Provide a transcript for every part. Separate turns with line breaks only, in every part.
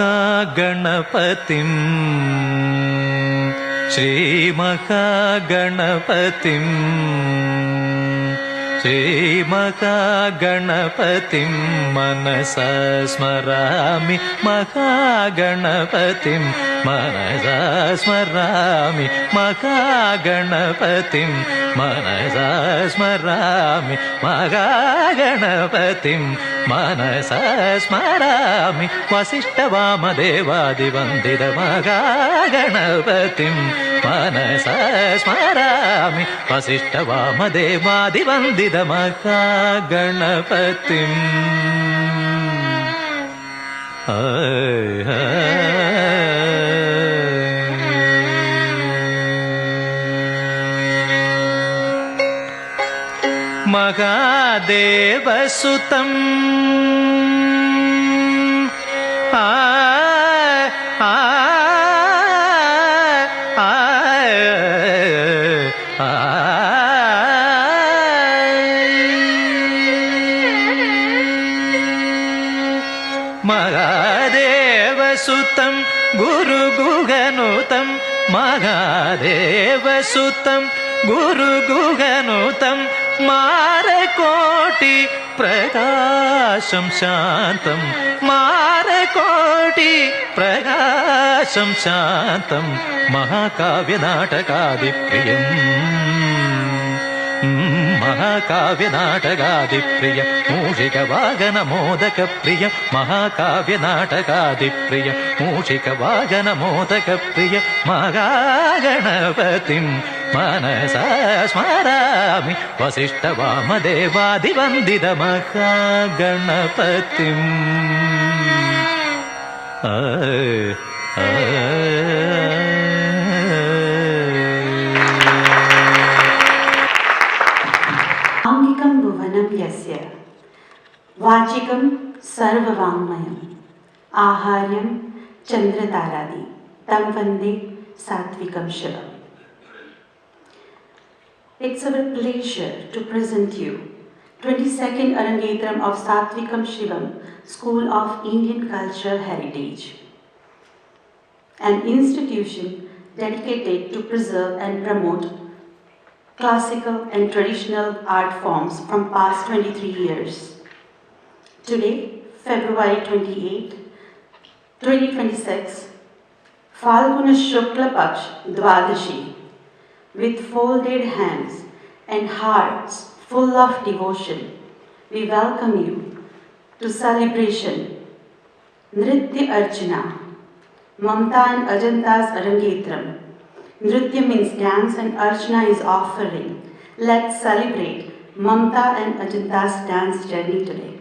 महागणपतिं श्रीमहागणपतिं श्रीमहागणपतिं मनसा स्मरामि महागणपतिं मनसा स्मरामि महागणपतिं मनसा स्मरामि महागणपतिं मनसा स्मरामि वसिष्ठवामदेवादिवन्दित महागणपतिं मनसा स्मरामि वसिष्ठवामदेवादिवन्दित महागणपतिं महादेवसुतं महादेवसुतं गुरुगुहनुतं महादेवसुतं गुरुगुहनुतं मारकोटि प्रकाशं शान्तं मारकोटि प्रकाशं शान्तं महाकाव्यनाटकादिप्रियम् महाकाव्यनाटकादिप्रिय मूषिकवागनमोदकप्रिय महाकाव्यनाटकादिप्रिय मूषिकवागनमोदकप्रिय महागणपतिं मनसा स्मरामि वसिष्ठवामदेवादिवन्दित महागणपतिम्
आङ्गिकं भुवनं यस्य वाचिकं सर्ववाङ्मयम् आहार्यं चन्द्रतारादि तं वन्दे सात्विकं शिवम्. It's our pleasure to present you 22nd Arangetram of Satvikam Shivam, School of Indian Cultural Heritage, an institution dedicated to preserve and promote classical and traditional art forms from past 23 years. Today, February 28, 2026, Falguna Shukla Paksh Dwadashi, with folded hands and hearts full of devotion, we welcome you to celebration Nritya Archana, Mamatha and Ajanta's Arangetram. Nritya means dance and Archana is offering. Let's celebrate Mamatha and Ajanta's dance journey today.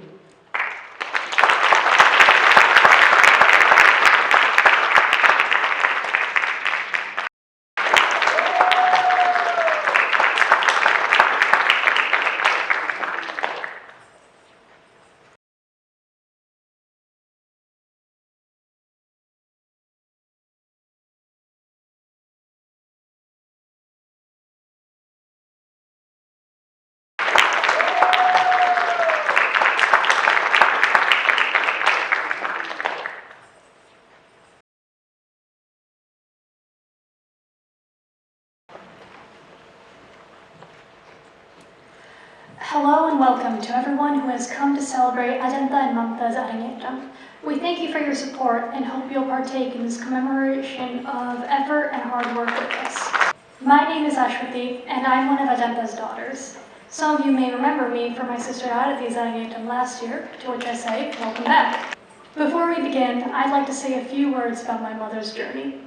Hello and welcome to everyone who has come to celebrate Ajanta and Mamatha's Arangetram. We thank you for your support and hope you'll partake in this commemoration of effort and hard work with us. My name is Ashwati and I'm one of Ajanta's daughters. Some of you may remember me from my sister Arati's Arangetram last year, to which I say, welcome back. Before we begin, I'd like to say a few words about my mother's journey.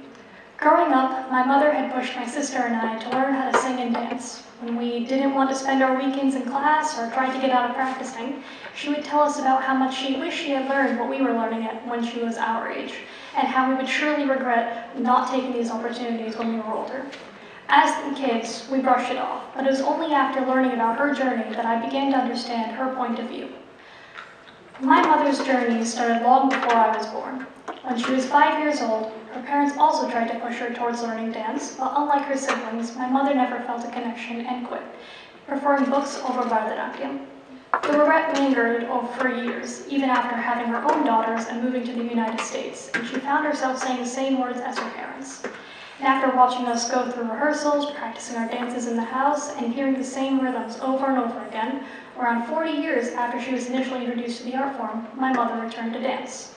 Growing up, my mother had pushed my sister and I to learn how to sing and dance. When we didn't want to spend our weekends in class or tried to get out of practicing, she would tell us about how much she wished she had learned what we were learning when she was our age, and how we would surely regret not taking these opportunities when we were older. As kids, we brushed it off, but it was only after learning about her journey that I began to understand her point of view. My mother's journey started long before I was born. When she was 5 years old, her parents also tried to push her towards learning dance, but unlike her siblings, my mother never felt a connection and quit, preferring books over Bharatanatyam. The regret lingered for years, even after having her own daughters and moving to the United States, and she found herself saying the same words as her parents. And after watching us go through rehearsals, practicing our dances in the house, and hearing the same rhythms over and over again, around 40 years after she was initially introduced to the art form, my mother returned to dance.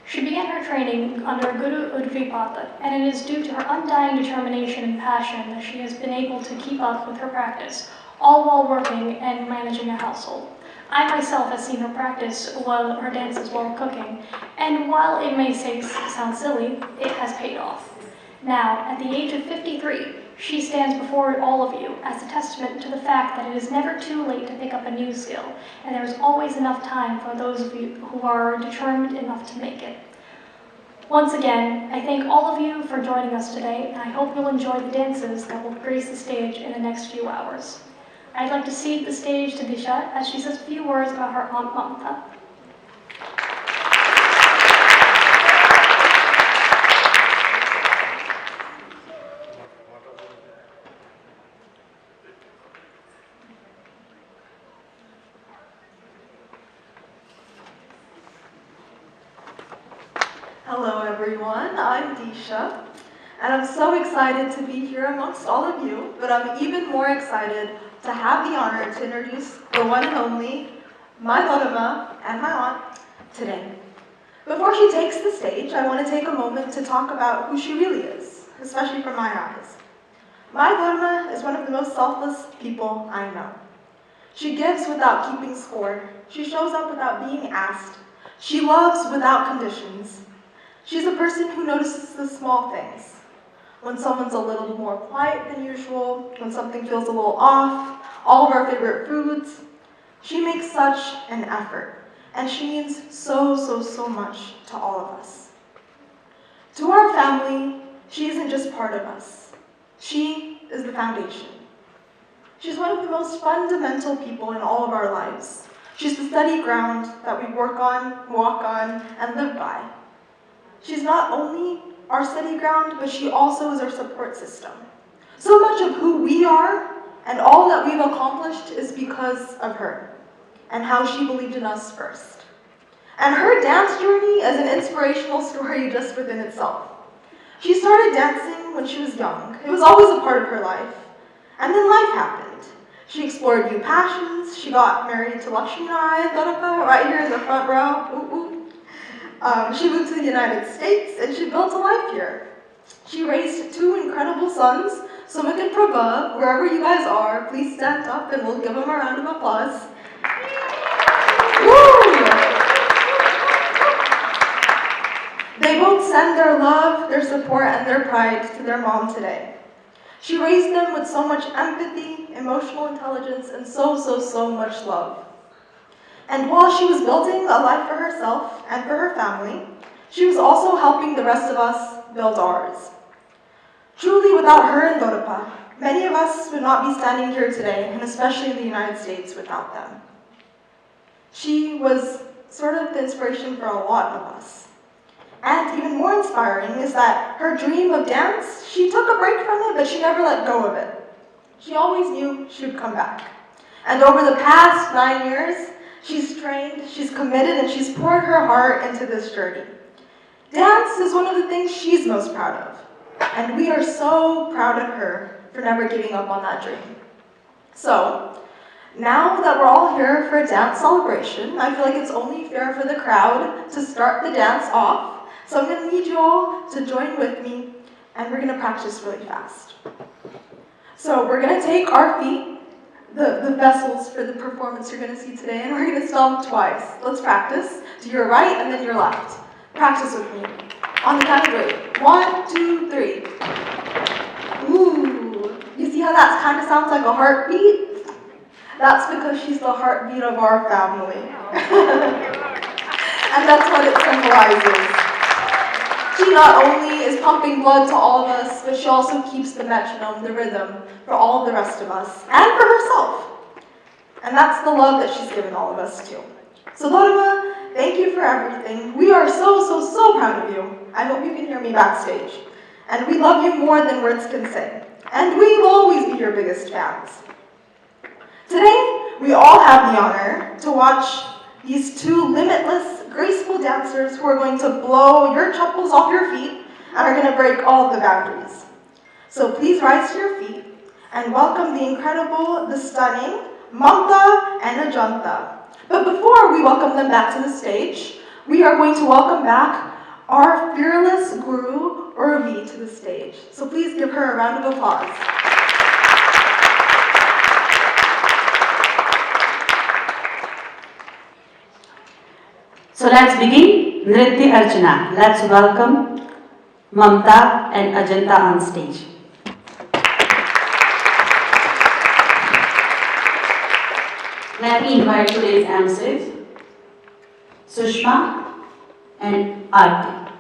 She began her training under Guru Udvipata, and it is due to her undying determination and passion that she has been able to keep up with her practice, all while working and managing a household. I myself have seen her practice her dances while cooking, and while it may sound silly, it has paid off. Now, at the age of 53, she stands before all of you as a testament to the fact that it is never too late to pick up a new skill, and there is always enough time for those of you who are determined enough to make it. Once again, I thank all of you for joining us today, and I hope you'll enjoy the dances that will grace the stage in the next few hours. I'd like to cede the stage to Disha as she says a few words about her aunt Mamatha.
Hello everyone, I'm Disha, and I'm so excited to be here amongst all of you, but I'm even more excited to have the honor to introduce the one and only, my Dharma and my aunt, today. Before she takes the stage, I want to take a moment to talk about who she really is, especially from my eyes. My Dharma is one of the most selfless people I know. She gives without keeping score. She shows up without being asked. She loves without conditions. She's a person who notices the small things. When someone's a little more quiet than usual, when something feels a little off, all of our favorite foods. She makes such an effort, and she means so much to all of us. To our family, she isn't just part of us. She is the foundation. She's one of the most fundamental people in all of our lives. She's the steady ground that we work on, walk on, and live by. She's not only our steady ground, but she also is our support system. So much of who we are and all that we've accomplished is because of her and how she believed in us first. And her dance journey is an inspirational story just within itself. She started dancing when she was young. It was always a part of her life. And then life happened. She explored new passions. She got married to Lakshmi Narayan Dharapa right here in the front row. Ooh, ooh. She moved to the United States and she built a life here. She raised 2 incredible sons, Sumit and Prabha. Wherever you guys are, please stand up and we'll give them a round of applause. Woo! They both send their love, their support, and their pride to their mom today. She raised them with so much empathy, emotional intelligence, and so much love. And while she was building a life for herself and for her family, she was also helping the rest of us build ours. Truly, without her and Dorapa, many of us would not be standing here today, and especially in the United States without them. She was sort of the inspiration for a lot of us. And even more inspiring is that her dream of dance, she took a break from it, but she never let go of it. She always knew she would come back. And over the past 9 years, she's trained, she's committed, and she's poured her heart into this journey. Dance is one of the things she's most proud of, and we are so proud of her for never giving up on that dream. So, now that we're all here for a dance celebration, I feel like it's only fair for the crowd to start the dance off. So I'm going to need you all to join with me, and we're going to practice really fast. So we're going to take our feet, the vessels for the performance you're going to see today, and we're going to stomp twice. Let's practice to your right and then your left. Practice with me. On the count of three. 1, 2, 3. Ooh. You see how that kind of sounds like a heartbeat? That's because she's the heartbeat of our family. And that's what it symbolizes. She not only is pumping blood to all of us, but she also keeps the metronome, the rhythm, for all of the rest of us, and for herself. And that's the love that she's given all of us too. So Dorima, thank you for everything. We are so proud of you. I hope you can hear me backstage. And we love you more than words can say. And we will always be your biggest fans. Today, we all have the honor to watch these two limitless, graceful dancers who are going to blow your chappals off your feet and are going to break all of the boundaries. So please rise to your feet and welcome the incredible, the stunning, Mamatha and Ajanta. But before we welcome them back to the stage, we are going to welcome back our fearless guru, Urvi, to the stage. So please give her a round of applause.
So let's begin Nritya Archana. Let's welcome Mamatha and Ajanta on stage. Let me invite today's MCs, Sushma and Aarti.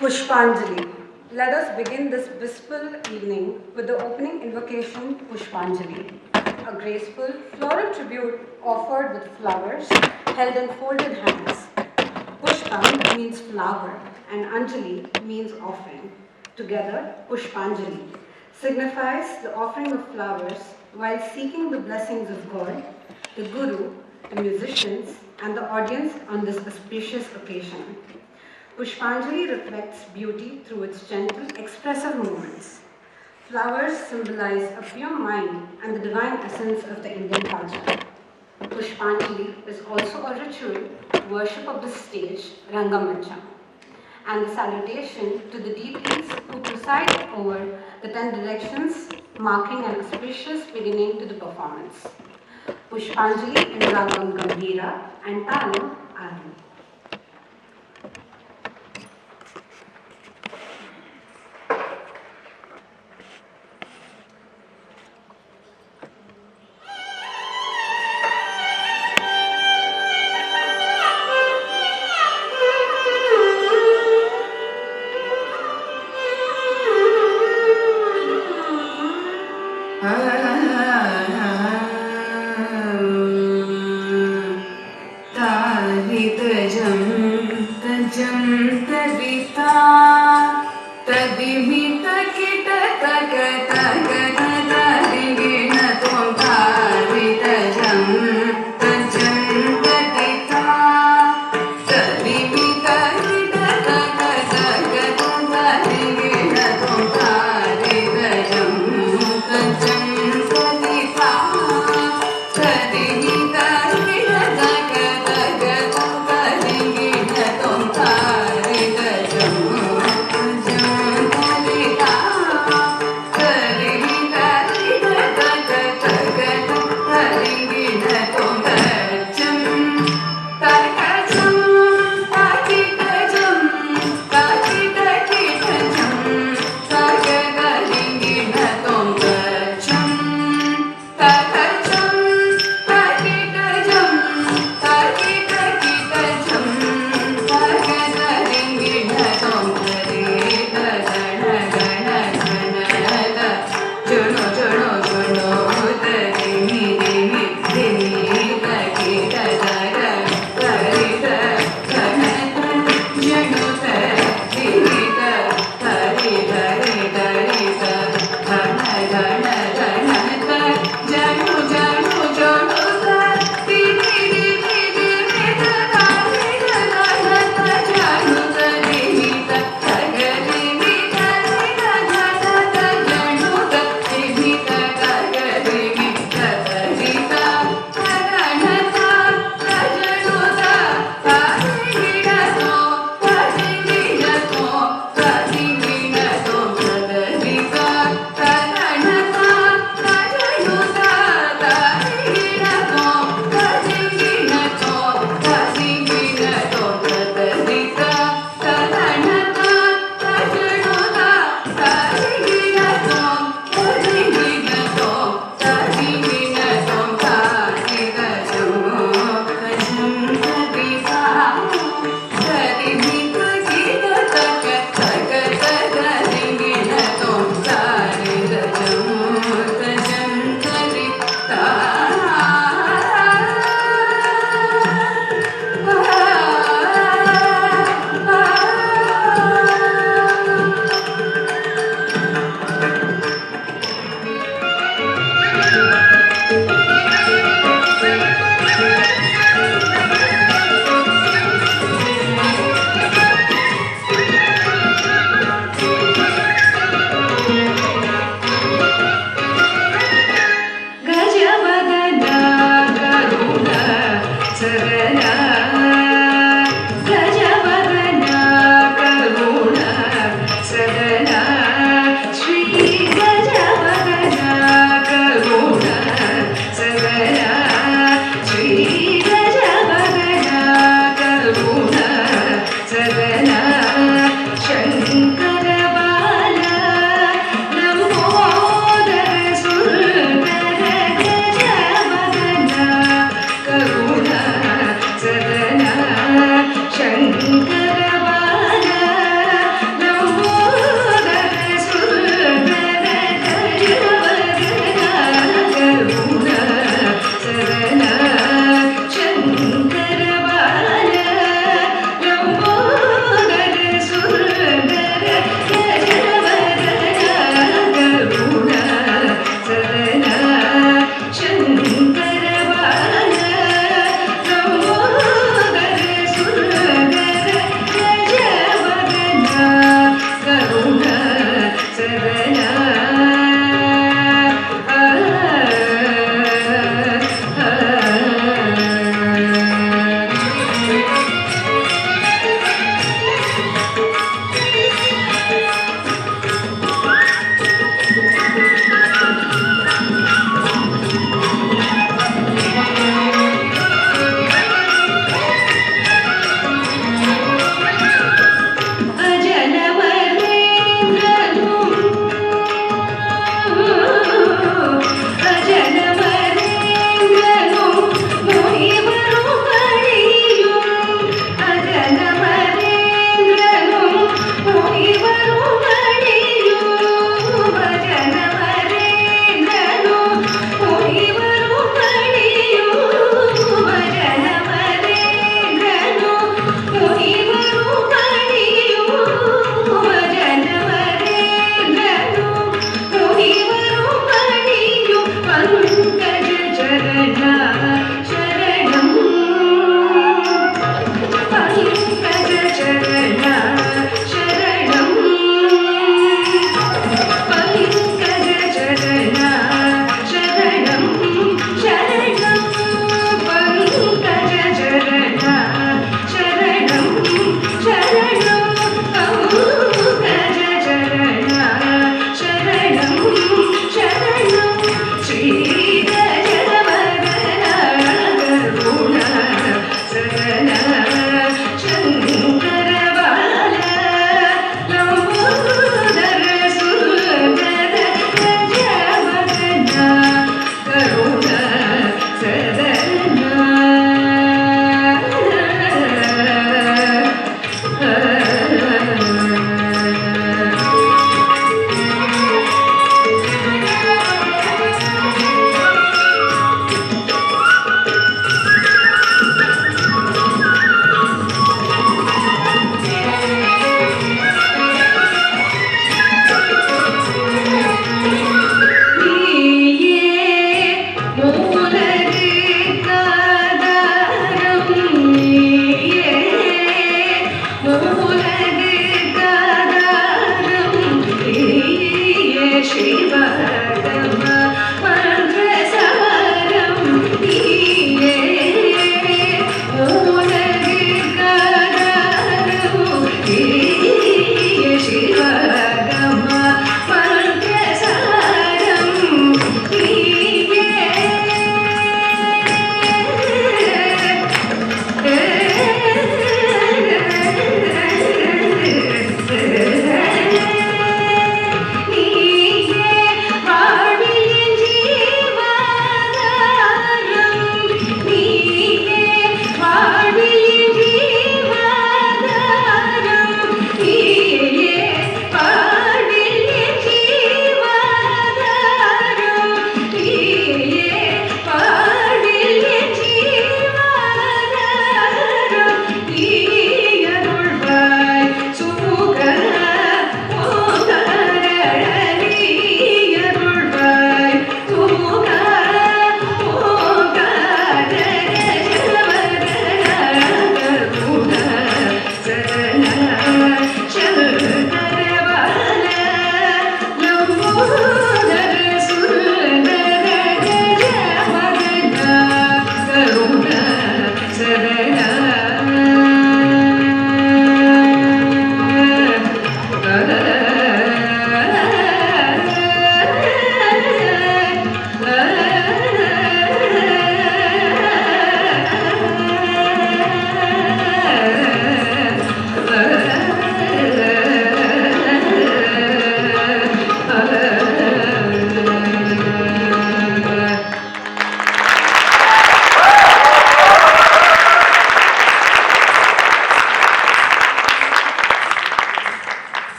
Pushpanjali. Let us begin this blissful evening with the opening invocation Pushpanjali, a graceful floral tribute offered with flowers held in folded hands. Pushpam means flower and Anjali means offering. Together, Pushpanjali signifies the offering of flowers while seeking the blessings of God, the Guru, the musicians, and the audience on this auspicious occasion. Pushpanjali reflects beauty through its gentle, expressive movements. Flowers symbolize a pure mind and the divine essence of the Indian culture. Pushpanjali is also a ritual worship of the stage, Rangamacham, and the salutation to the deities who preside over the 10 directions, marking an auspicious beginning to the performance. Pushpanjali in Ragam Gambhira and Talam Adi.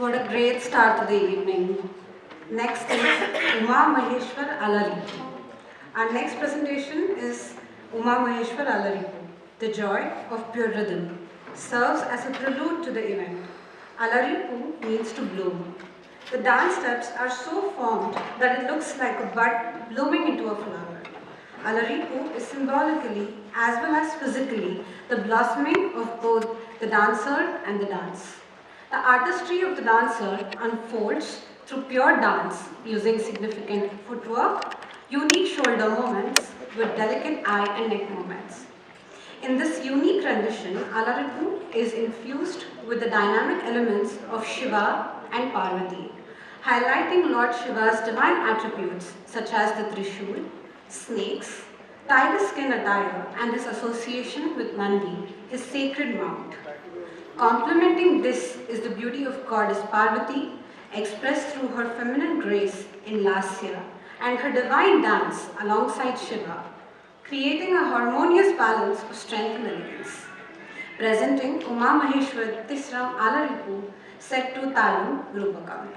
What a great start to the evening. Next is Uma Maheshwar Alaripu. Our next presentation is Uma Maheshwar Alaripu, the joy of pure rhythm, serves as a prelude to the event. Alaripu means to bloom. The dance steps are so formed that it looks like a bud blooming into a flower. Alaripu is symbolically as well as physically the blossoming of both the dancer and the dance. The artistry of the dancer unfolds through pure dance using significant footwork, unique shoulder movements with delicate eye and neck movements. In this unique rendition, Alaripu is infused with the dynamic elements of Shiva and Parvati, highlighting Lord Shiva's divine attributes such as the Trishul, snakes, tiger skin attire, and his association with Nandi, his sacred mount. Complementing this is the beauty of goddess Parvati, expressed through her feminine grace in Lasya and her divine dance alongside Shiva, creating a harmonious balance of strength and elegance. Presenting Uma Maheshwar Tisram Alaripu set to Talam Rupakam.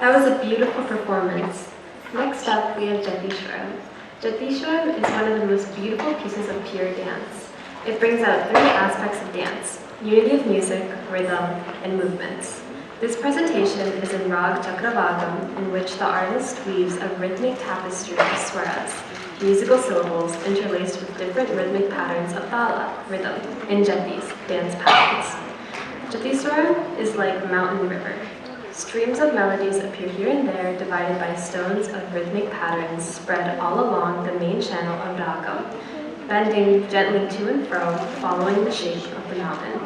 That was a beautiful performance. Next up, we have Jatishwaram. Jatishwaram is one of the most beautiful pieces of pure dance. It brings out three aspects of dance: unity of music, rhythm, and movements. This presentation is in Rag Chakravagam, in which the artist weaves a rhythmic tapestry of swaras, musical syllables interlaced with different rhythmic patterns of thala, rhythm, and jatis, dance patterns. Jatiswaram is like a mountain river. Streams of melodies appear here and there, divided by stones of rhythmic patterns spread all along the main channel of ragam, bending gently to and fro, following the shape of the mountain.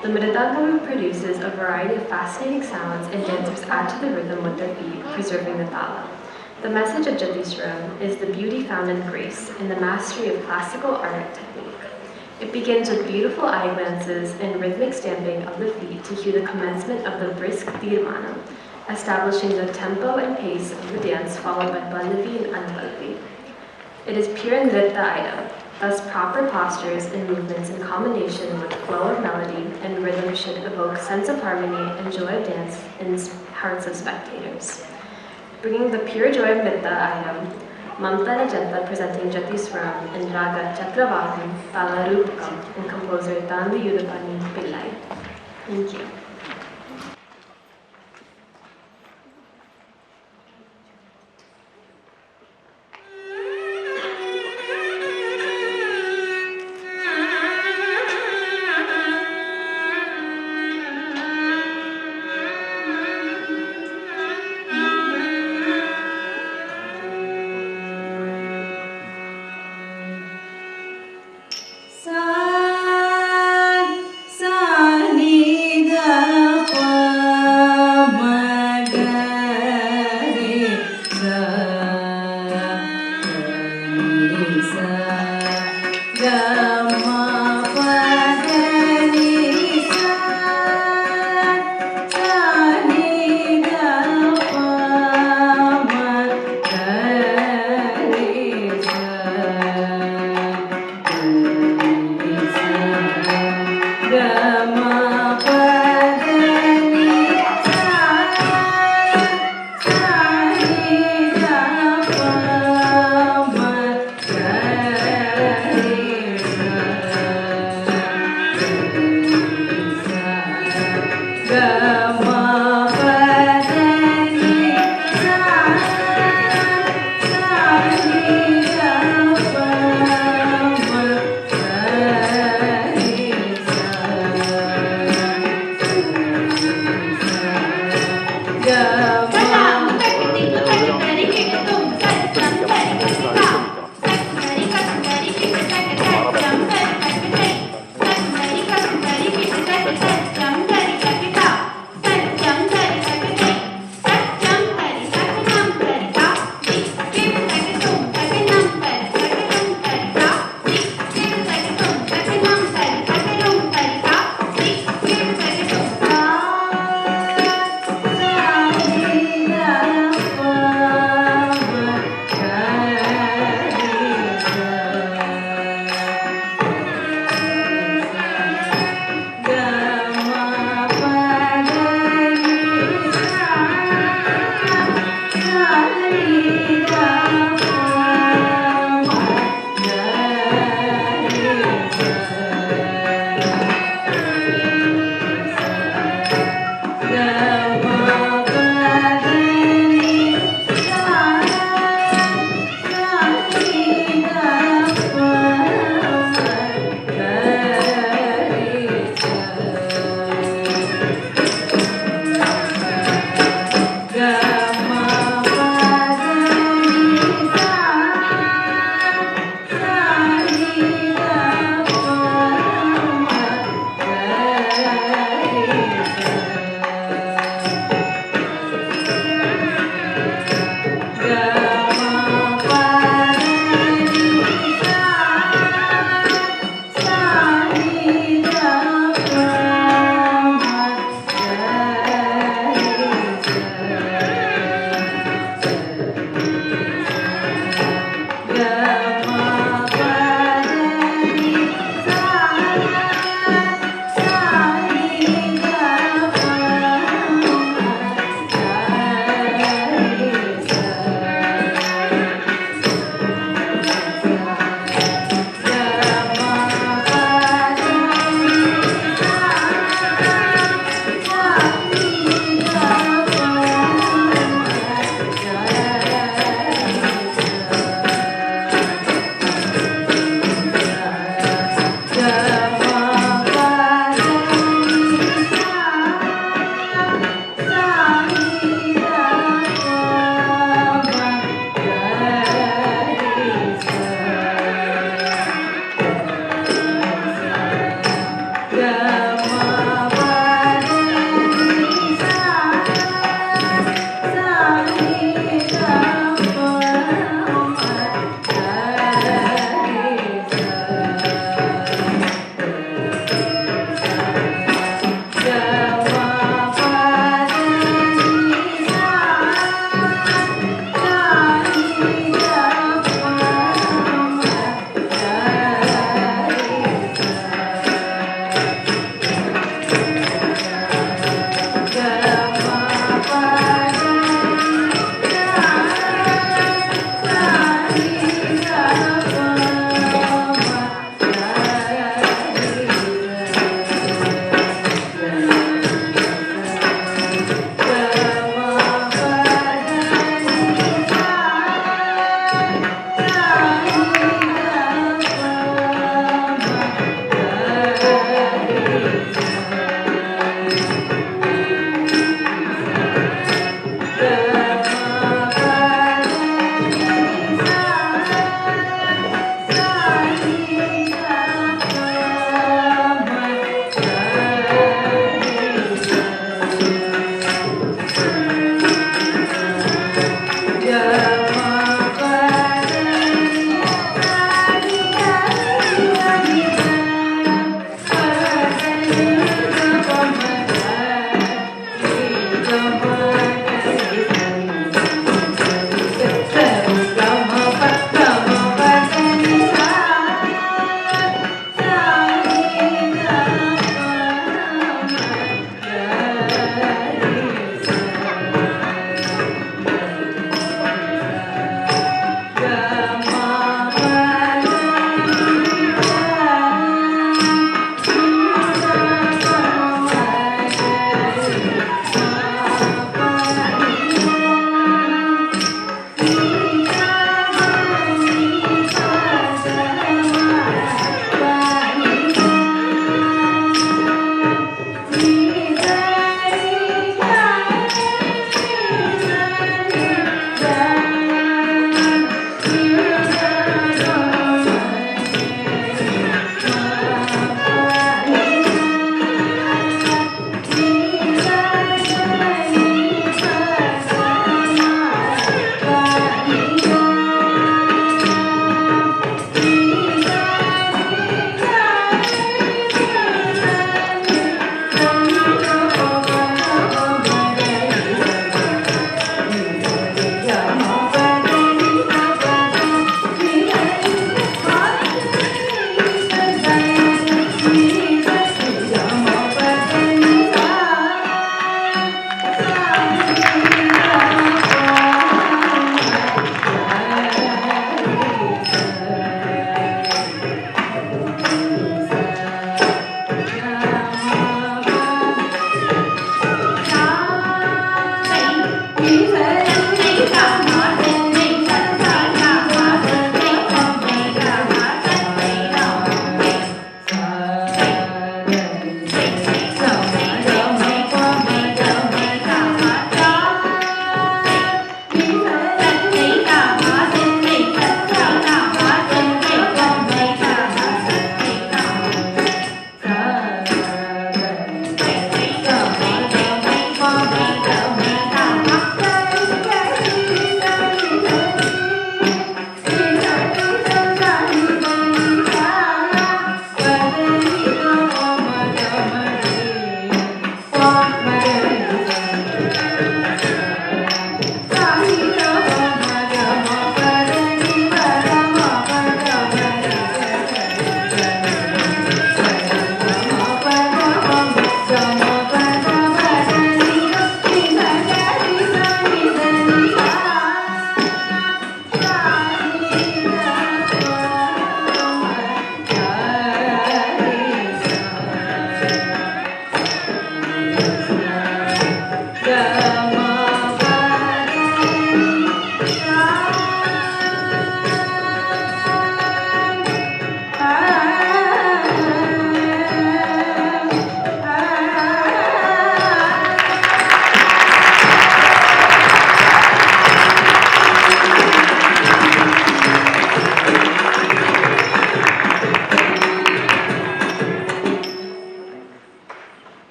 The mridangam produces a variety of fascinating sounds, and dancers add to the rhythm with their feet, preserving the thala. The message of Jatiswaram is the beauty found in grace, in the mastery of classical art technique. It begins with beautiful eye glances and rhythmic stamping of the feet to cue the commencement of the brisk tirmanam, establishing the tempo and pace of the dance, followed by pallavi and anupallavi. It is pure nritta item. Thus, proper postures and movements in combination with flow of melody and rhythm should evoke sense of harmony and joy of dance in hearts of spectators. Bringing the pure joy of nritta item, Mamatha and Ajanta presenting Jatiswaram and Raga Chakravagam, Tala Rupakam, and composer Dandu Yudapani Pillai. Thank you.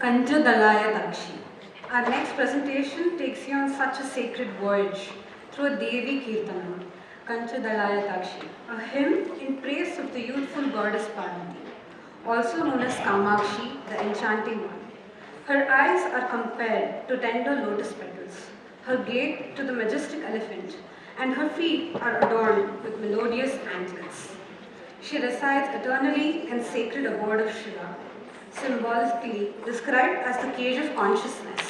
Kanjadalaya Takshi. Our next presentation takes you on such a sacred voyage through a Devi Kirtanam, Kanjadalaya Takshi, a hymn in praise of the youthful goddess Parvati, also known as Kamakshi, the enchanting one. Her eyes are compared to tender lotus petals, her gait to the majestic elephant, and her feet are adorned with melodious anklets. She resides eternally in sacred abode of Shiva, symbolically described as the cage of consciousness.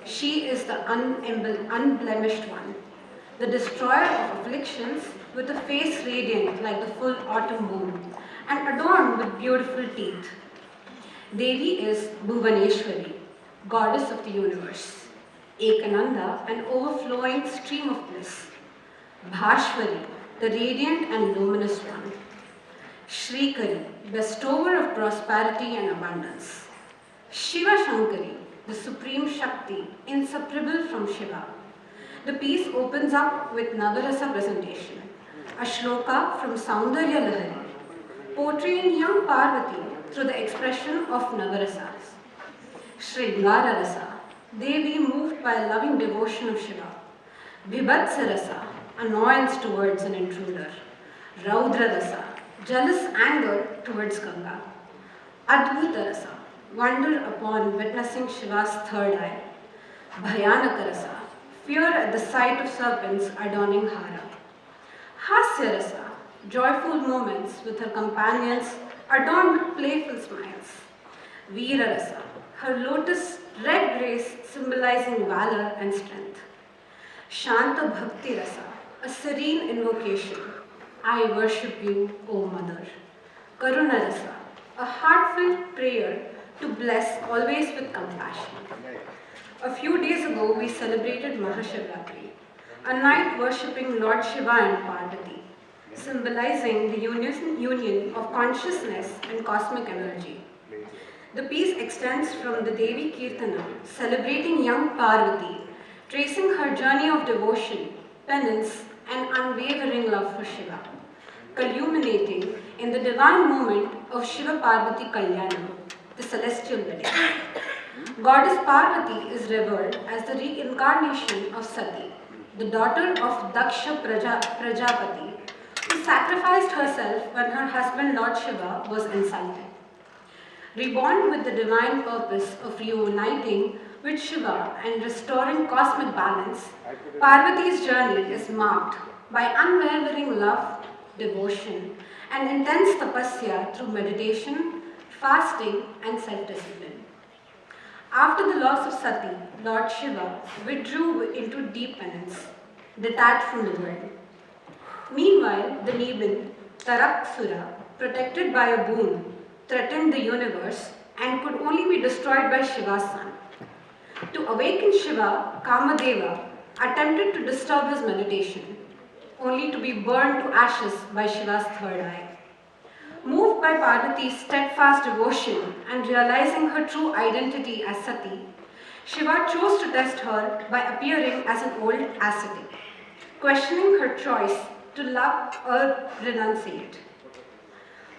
She is the unblemished one, the destroyer of afflictions, with a face radiant like the full autumn moon and adorned with beautiful teeth. Devi is Bhuvaneshwari, goddess of the universe, Ekananda, an overflowing stream of bliss, Bhashwari, the radiant and luminous one, Shrikari, bestower of prosperity and abundance, Shiva Shankari, the supreme Shakti, inseparable from Shiva. The piece opens up with Navarasa presentation, a shloka from Saundarya Lahari, portraying young Parvati through the expression of Navarasas. Shringara Rasa, Devi moved by a loving devotion of Shiva. Bibhatsa Rasa, annoyance towards an intruder. Raudra Rasa, jealous anger towards Ganga. Adbhuta Rasa, wonder upon witnessing Shiva's third eye. Bhayanaka Rasa, fear at the sight of serpents adorning Hara. Hasya Rasa, joyful moments with her companions adorned with playful smiles. Veera Rasa, her lotus red grace symbolizing valor and strength. Shanta Bhakti Rasa, a serene invocation. I worship you, O Mother. Karuna Rasa, a heartfelt prayer to bless always with compassion. A few days ago, we celebrated Mahashivratri, a night worshipping Lord Shiva and Parvati, symbolizing the union of consciousness and cosmic energy. The piece extends from the Devi Kirtanam, celebrating young Parvati, tracing her journey of devotion, penance, and unwavering love for Shiva, culminating in the divine moment of Shiva Parvati Kalyanam, the celestial wedding. Goddess Parvati is revered as the reincarnation of Sati, the daughter of Daksha Prajapati, who sacrificed herself when her husband Lord Shiva was insulted. Reborn with the divine purpose of reuniting with Shiva and restoring cosmic balance, Parvati's journey is marked by unwavering love, devotion, and intense tapasya through meditation, fasting, and self-discipline. After the loss of Sati, Lord Shiva withdrew into deep penance, detached from the world. Meanwhile, the Niban, Taraksura, protected by a boon, threatened the universe and could only be destroyed by Shiva's son. To awaken Shiva, Kamadeva attempted to disturb his meditation, only to be burned to ashes by Shiva's third eye. Moved by Parvati's steadfast devotion and realizing her true identity as Sati, Shiva chose to test her by appearing as an old ascetic, questioning her choice to love or renunciate.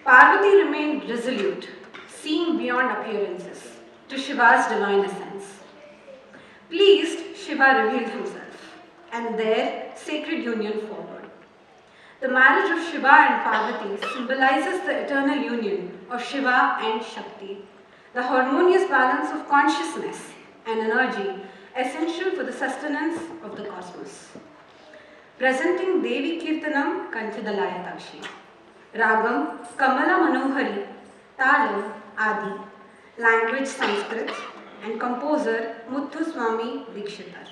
Parvati remained resolute, seeing beyond appearances, to Shiva's divine essence. Pleased, Shiva revealed himself, and their sacred union followed. The marriage of Shiva and Parvati symbolizes the eternal union of Shiva and Shakti, the harmonious balance of consciousness and energy essential for the sustenance of the cosmos. Presenting Devi Kirtanam Kanchadalaya Takshi. Ragam Kamala Manohari, Talam Adi, language Sanskrit, and composer Muthuswami Dikshitar.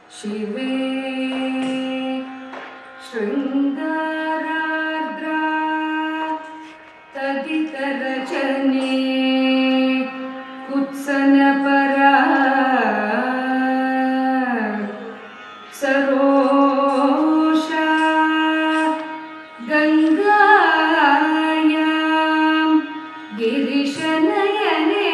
Shive Shringaradra Taditarachane Kutsanapara Sarosha Gangayam Girishanayane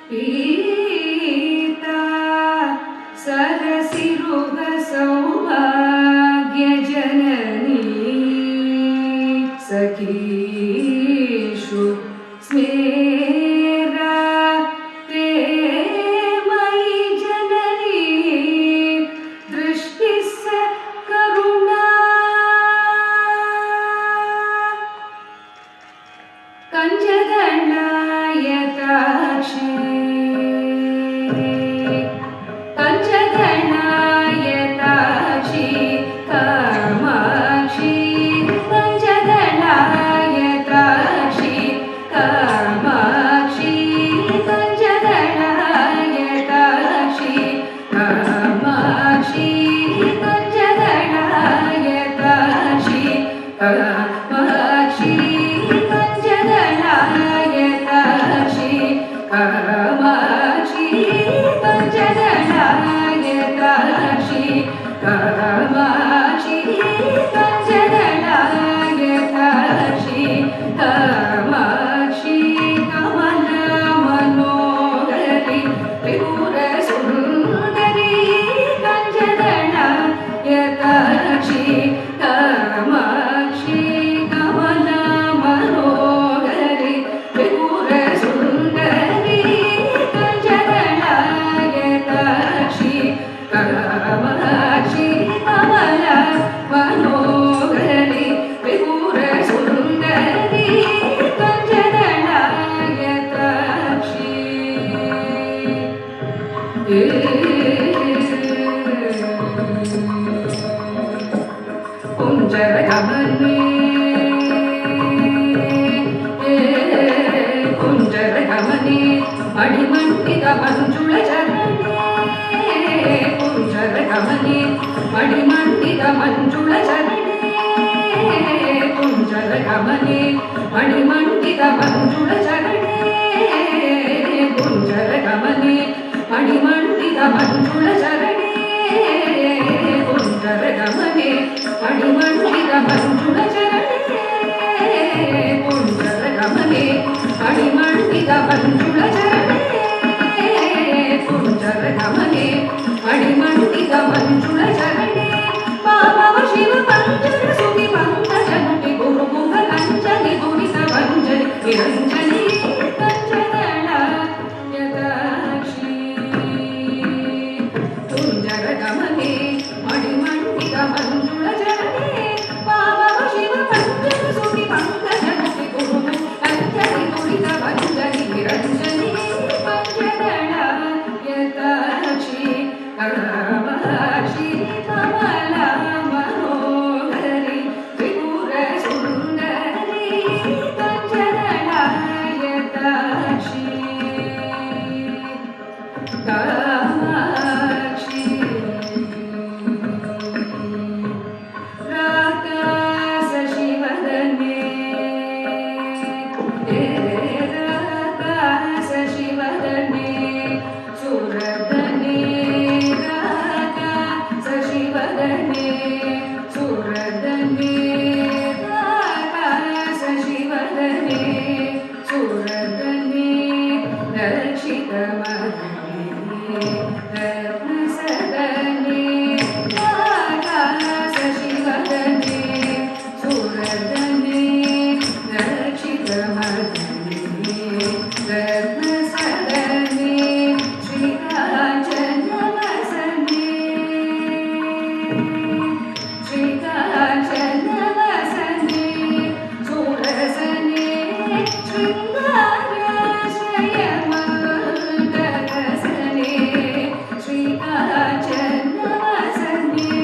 पीता सरसिरुह सौभाग्यजननी सखीषु स्मेरा ते मयि जननी दृष्टिः करुणा कञ्जगणायताक्षी कञ्जगणायताक्षी कामाक्षी कञ्जगणायताक्षी कामाक्षी कञ्जगणायताक्षी कामाक्षी कञ्जगणायताक्षी कामाक्षी कञ्जगणायताक्षी कामाक्षी कञ्जगणायताक्षी कामाक्षी कञ्जगणायताक्षी कामाक्षी कमलमनोहरि त्रिपुरसुन्दरी कञ्जगणायताक्षी कामाक्षी कमलमनोहरि त्रिपुरसुन्दरी कञ्जगणायताक्षी कामाक्षी कमलमनोहरि त्रिपुरसुन्दरी कञ्जगणायताक्षी कुञ्जरगमने कुञ्जरगमने मणिमण्डितमञ्जुळचरणे कुञ्जरगमने मणिमण्डितमञ्जुळचरणे कुञ्जरगमने मणिमण्डितमञ्जुळचरणे कुञ्जरगमने मणिमण्डितमञ्जुळचरणे कुञ्जरगमने मणिमण्डितमञ्जुळचरणे कुञ्जरगमने मणिमण्डितमञ्जुळचरणे कुञ्जरगमने मणिमण्डितमञ्जुळचरणे पावव शिव पञ्चरसुति पङ्कजमुखि गुरुमुखकञ्चनि दुरितभञ्जनि निरञ्जनि कञ्चगणायताक्षी कुञ्जरगमने मणिमण्डितमञ्जुळचरणे पावव शिव पञ्चरसुति पङ्कजमुखि गुरुमुखकञ्चनि दुरितभञ्जनि निरञ्जनि कञ्चगणायताक्षी कामाक्षी कमलमनोहरि त्रिपुरसुन्दरी कञ्जगणायताक्षी कामाक्षी राकाशशिवदने राकाशशिवदने सुरदने राकाशशिवदने सुरदने राकाशशिवदने सुरदने रक्षितमदने रत्नसदने राकाशशिवदने सुरदने रक्षितमदने रत्नसदने श्रीकाञ्चनवसने श्रीकाञ्चनवसने सुरसने शृङ्गाराश्रयमन्दरसने श्रीकाञ्चनवसने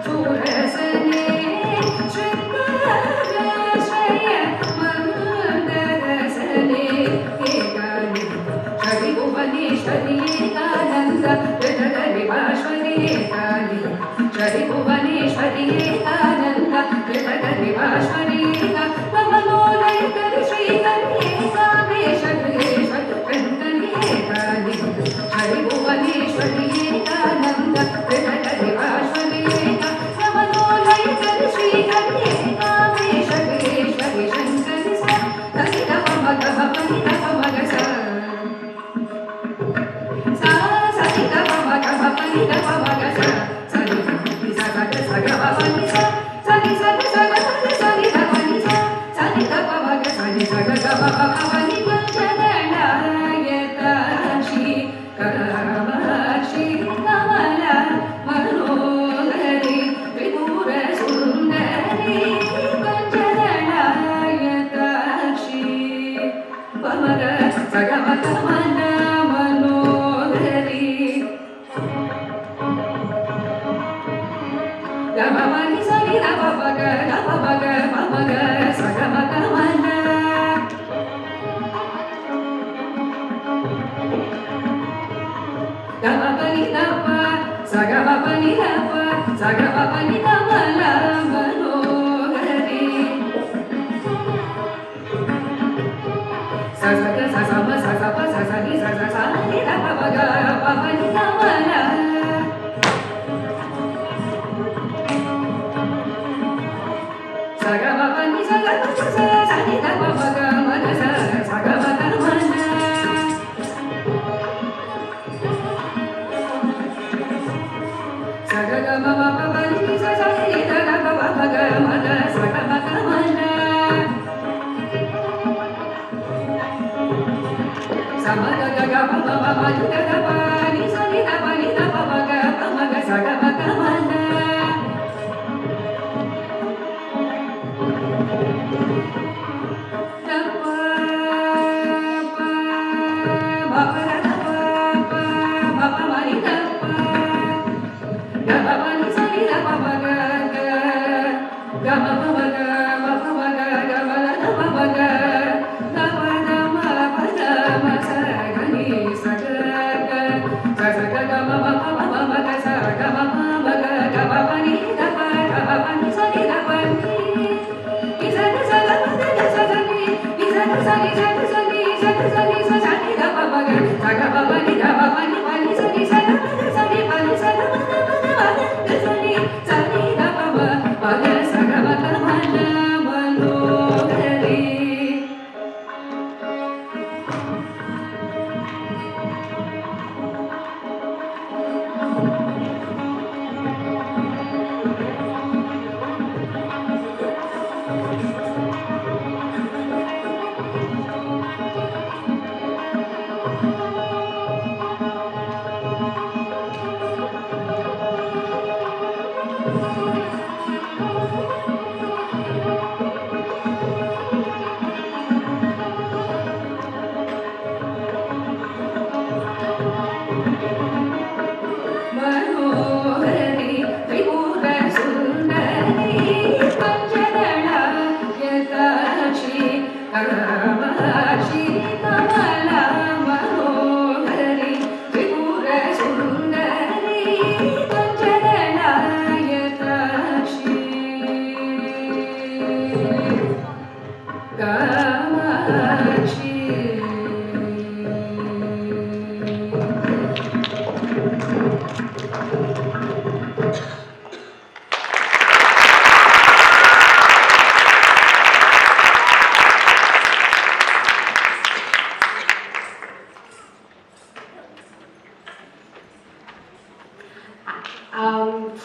सुरसने शृङ्गाराश्रयमन्दरसने एकानि शरिभुवनेश्वरि एकानन्द कृतकरिवाश्वरि एकानि शरिभुवनेश्वरि एकानन्द कृतकरिवाश्वरि एका कमलोलयकरि श्रीकरि एकामेश्वरेश्वरि कङ्कणि एकानि शरिभुवनेश्वरि एकानन्द कृतकरिवाश्वरि एका कमलोलयकरि श्रीकरि एकामेश्वरेश्वरि शङ्करि सा कसितपमगः परितपमगसा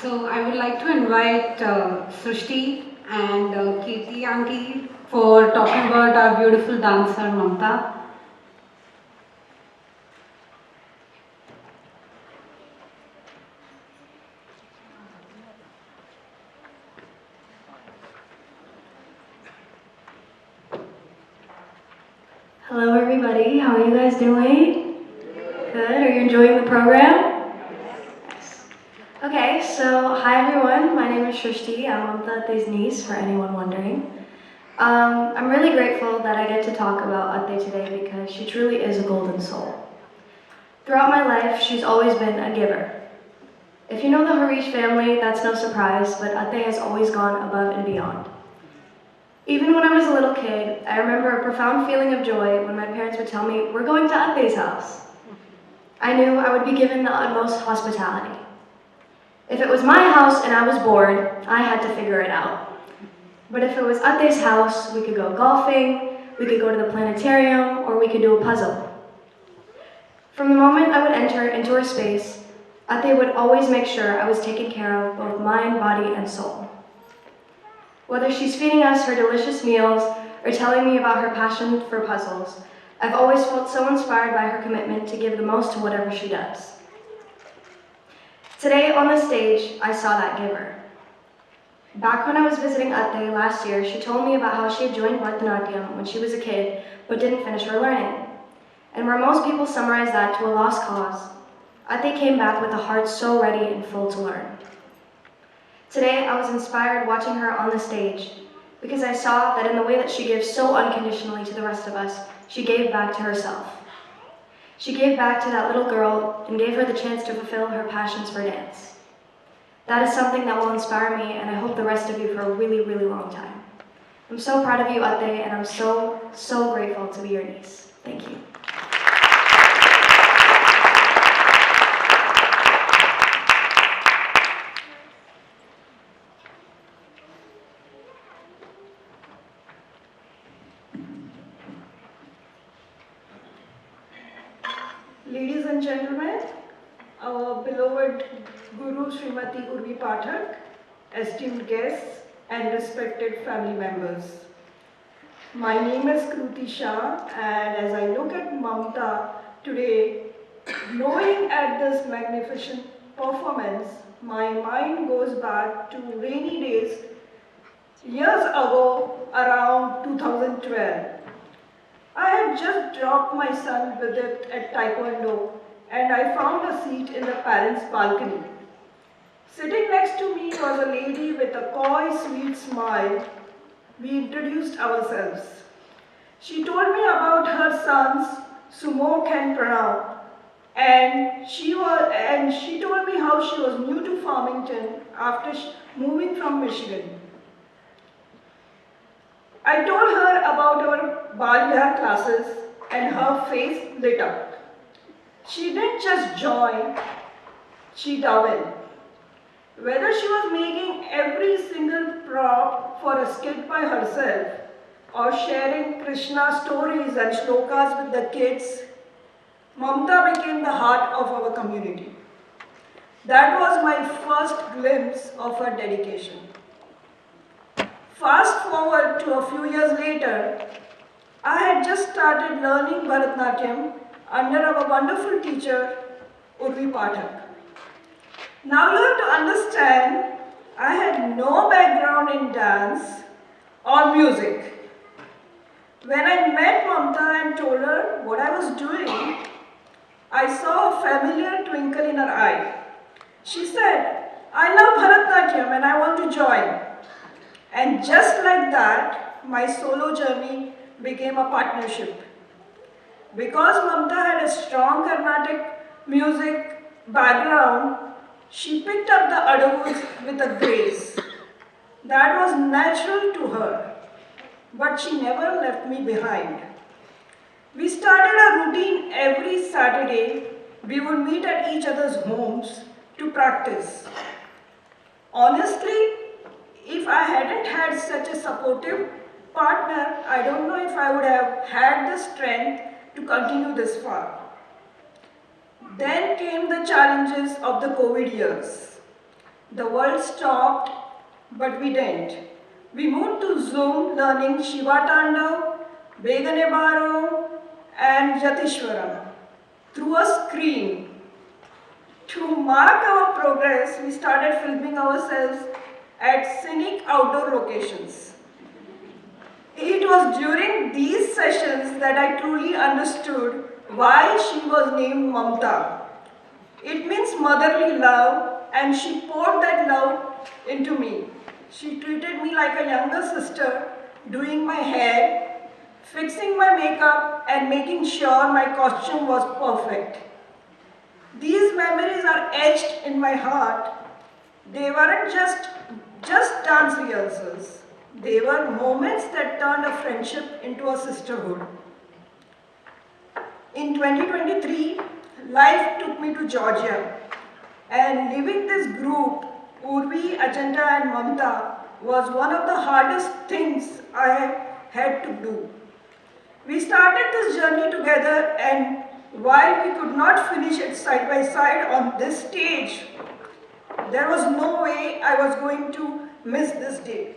So I would like to invite Srishti and Kirti Auntie for talking about our beautiful dancer Mamatha.
Hello everybody, how are you guys doing? Good, are you enjoying the program? Yes. Okay, so hi everyone, my name is Shrishti, I'm Ate's niece for anyone wondering. I'm really grateful that I get to talk about Ate today because she truly is a golden soul. Throughout my life, she's always been a giver. If you know the Harish family, that's no surprise, but Ate has always gone above and beyond. Even when I was a little kid, I remember a profound feeling of joy when my parents would tell me, "We're going to Ate's house." I knew I would be given the utmost hospitality. If it was my house and I was bored, I had to figure it out. But if it was Ate's house, we could go golfing, we could go to the planetarium, or we could do a puzzle. From the moment I would enter into her space, Ate would always make sure I was taken care of, both mind, body, and soul. Whether she's feeding us her delicious meals or telling me about her passion for puzzles, I've always felt so inspired by her commitment to give the most to whatever she does. Today on the stage, I saw that giver. Back when I was visiting Ate last year, she told me about how she had joined Bharatanatyam when she was a kid, but didn't finish her learning. And where most people summarize that to a lost cause, Ate came back with a heart so ready and full to learn. Today, I was inspired watching her on the stage because I saw that in the way that she gives so unconditionally to the rest of us, she gave back to herself. She gave back to that little girl and gave her the chance to fulfill her passions for dance. That is something that will inspire me, and I hope the rest of you for a really, really long time. I'm so proud of you, Ate, and I'm so, so grateful to be your niece. Thank you.
Ladies and gentlemen, our beloved Guru Srimati Urvi Pathak, esteemed guests and respected family members. My name is Kruti Shah, and as I look at Mamatha today, glowing at this magnificent performance, my mind goes back to rainy days years ago around 2012. I had just dropped my son Vidit at Taekwondo and I found a seat in the parents' balcony. Sitting next to me was a lady with a coy, sweet smile. We introduced ourselves. She told me about her sons, Sumok and Pranav, and she told me how she was new to Farmington after moving from Michigan. I told her about our Balya classes and her face lit up. She didn't just join, she dove in. Whether she was making every single prop for a skit by herself or sharing Krishna stories and shlokas with the kids, Mamatha became the heart of our community. That was my first glimpse of her dedication. Fast forward to a few years later, I had just started learning Bharatanatyam under our wonderful teacher, Urvi Pathak. Now you have to understand, I had no background in dance or music. When I met Mamatha and told her what I was doing, I saw a familiar twinkle in her eye. She said, I love Bharatanatyam and I want to join. And just like that, my solo journey became a partnership. Because Mamatha had a strong Carnatic music background, she picked up the adagus with a grace. That was natural to her, but she never left me behind. We started a routine every Saturday. We would meet at each other's homes to practice. Honestly, if I hadn't had such a supportive partner, I don't know if I would have had the strength to continue this far. Then came the challenges of the COVID years. The world stopped, but we didn't. We moved to Zoom learning Shiva Tandav, Begane Baro, and Jatishwaram through a screen. To mark our progress, we started filming ourselves at scenic outdoor locations. It was during these sessions that I truly understood why she was named Mamatha. It means motherly love, and she poured that love into me. She treated me like a younger sister, doing my hair, fixing my makeup, and making sure my costume was perfect. These memories are etched in my heart. They weren't just dance rehearsals. They were moments that turned a friendship into a sisterhood. In 2023, life took me to Georgia, and leaving this group, Urvi, Ajanta and Mamatha, was one of the hardest things I had to do. We started this journey together, and While we could not finish it side by side on this stage, there was no way I was going to miss this day.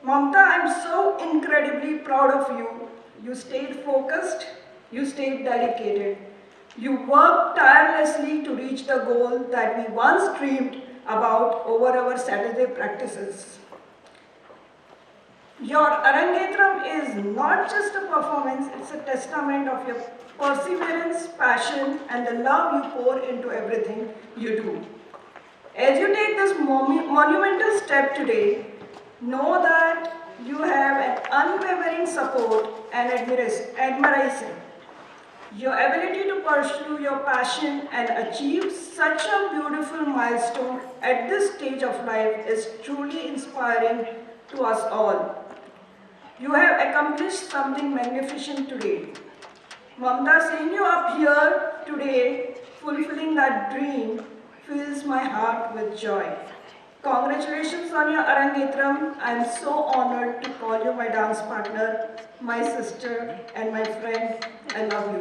Mamatha, I'm so incredibly proud of you. You stayed focused, you stayed dedicated. You worked tirelessly to reach the goal that we once dreamed about over our Saturday practices. Your Arangetram is not just a performance, it's a testament of your perseverance, passion, and the love you pour into everything you do. As you take this monumental step today, know that you have an unwavering support and admiration. Your ability to pursue your passion and achieve such a beautiful milestone at this stage of life is truly inspiring to us all. You have accomplished something magnificent today. Mamatha, seeing you up here today, fulfilling that dream, fills my heart with joy. Congratulations on your Arangetram. I am so honored to call you my dance partner, my sister, and my friend. I love you.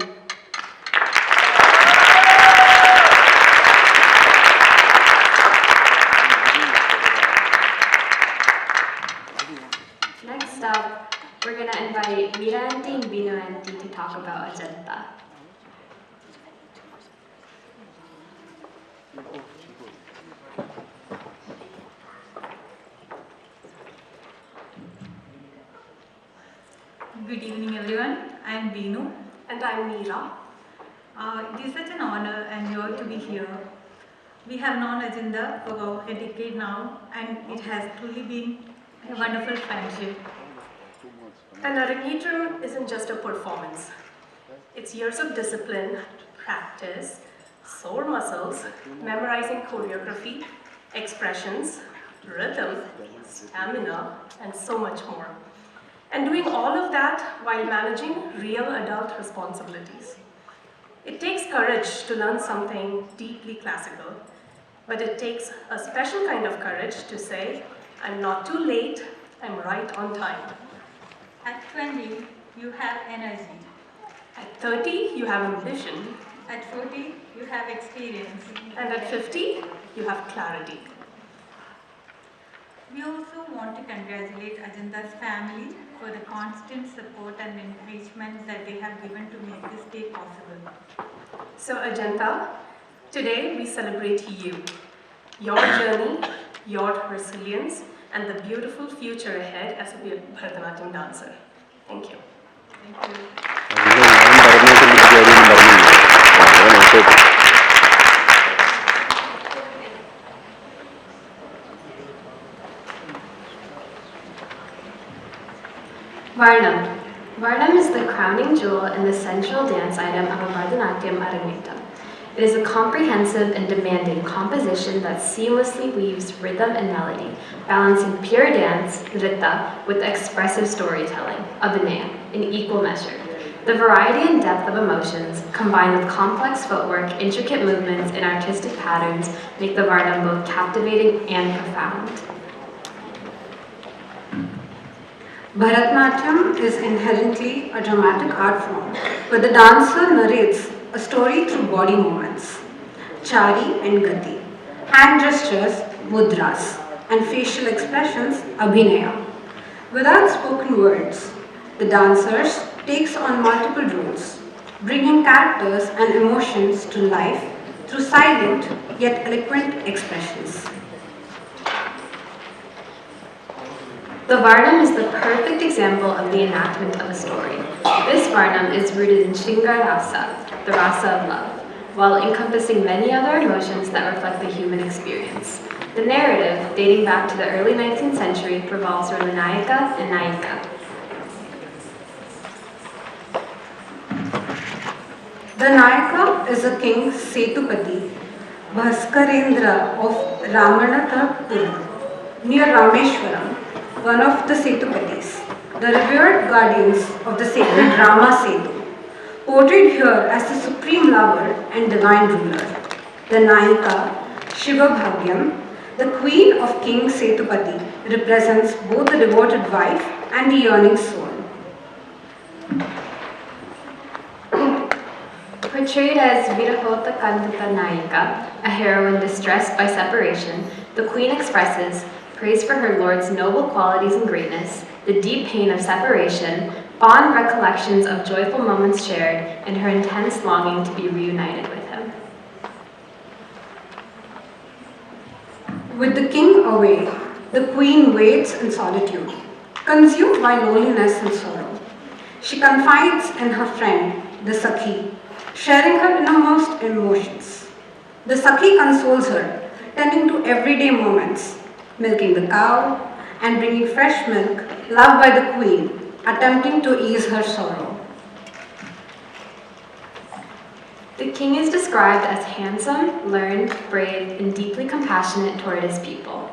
Next up, we're going to invite Mira Auntie and Bino Auntie to talk about Ajanta.
Good evening, everyone. I am Binu.
And I'm Mira.
It is such an honor and joy to be here. We have known Ajanta for a decade now, and it has truly been a wonderful friendship.
An Arangetram isn't just a performance. It's years of discipline, practice, sore muscles, memorizing choreography, expressions, rhythm, stamina, and so much more. And doing all of that while managing real adult responsibilities. It takes courage to learn something deeply classical, but it takes a special kind of courage to say, I'm not too late, I'm right on time.
At 20, you have energy.
At 30, you have ambition.
At 40, you have experience.
And at 50, you have clarity.
We also want to congratulate Ajanta's family for the constant support and encouragement that they have given to make this day possible.
So Ajanta, today we celebrate you, your journey, your resilience, and the beautiful future ahead as a Bharatanatyam dancer. Thank you.
Thank you.
Varnam. Varnam is the crowning jewel and the central dance item of a Bharatanatyam Arangetram. It is a comprehensive and demanding composition that seamlessly weaves rhythm and melody, balancing pure dance, nritta, with expressive storytelling, abhinaya, in equal measure. The variety and depth of emotions, combined with complex footwork, intricate movements, and artistic patterns, make the Varnam both captivating and profound.
Bharatanatyam is inherently a dramatic art form, where the dancer narrates a story through body movements, chari and gati, hand gestures, mudras, and facial expressions, abhinaya. Without spoken words, the dancers takes on multiple roles, bringing characters and emotions to life through silent yet eloquent expressions.
The Varnam is the perfect example of the enactment of a story. This Varnam is rooted in Shringarasa, the rasa of love, while encompassing many other emotions that reflect the human experience. The narrative, dating back to the early 19th century, revolves around the Nayaka and Nayika.
The Nayaka is a king Setupati, Bhaskarendra of Ramanathapuram, near Rameshwaram, one of the Setupatis, the revered guardians of the sacred Rama Setu, portrayed here as the supreme lover and divine ruler. The Nayika, Shiva Bhagyam, the queen of King Setupati, represents both the devoted wife and the yearning soul.
Portrayed as Virahota Kandita Naika, a heroine distressed by separation, the queen expresses praise for her lord's noble qualities and greatness, the deep pain of separation, fond recollections of joyful moments shared, and her intense longing to be reunited with him.
With the king away, the queen waits in solitude, consumed by loneliness and sorrow. She confides in her friend, the Sakhi, sharing her innermost emotions. The Sakhi consoles her, tending to everyday moments, milking the cow and bringing fresh milk, loved by the queen, attempting to ease her sorrow.
The king is described as handsome, learned, brave, and deeply compassionate toward his people.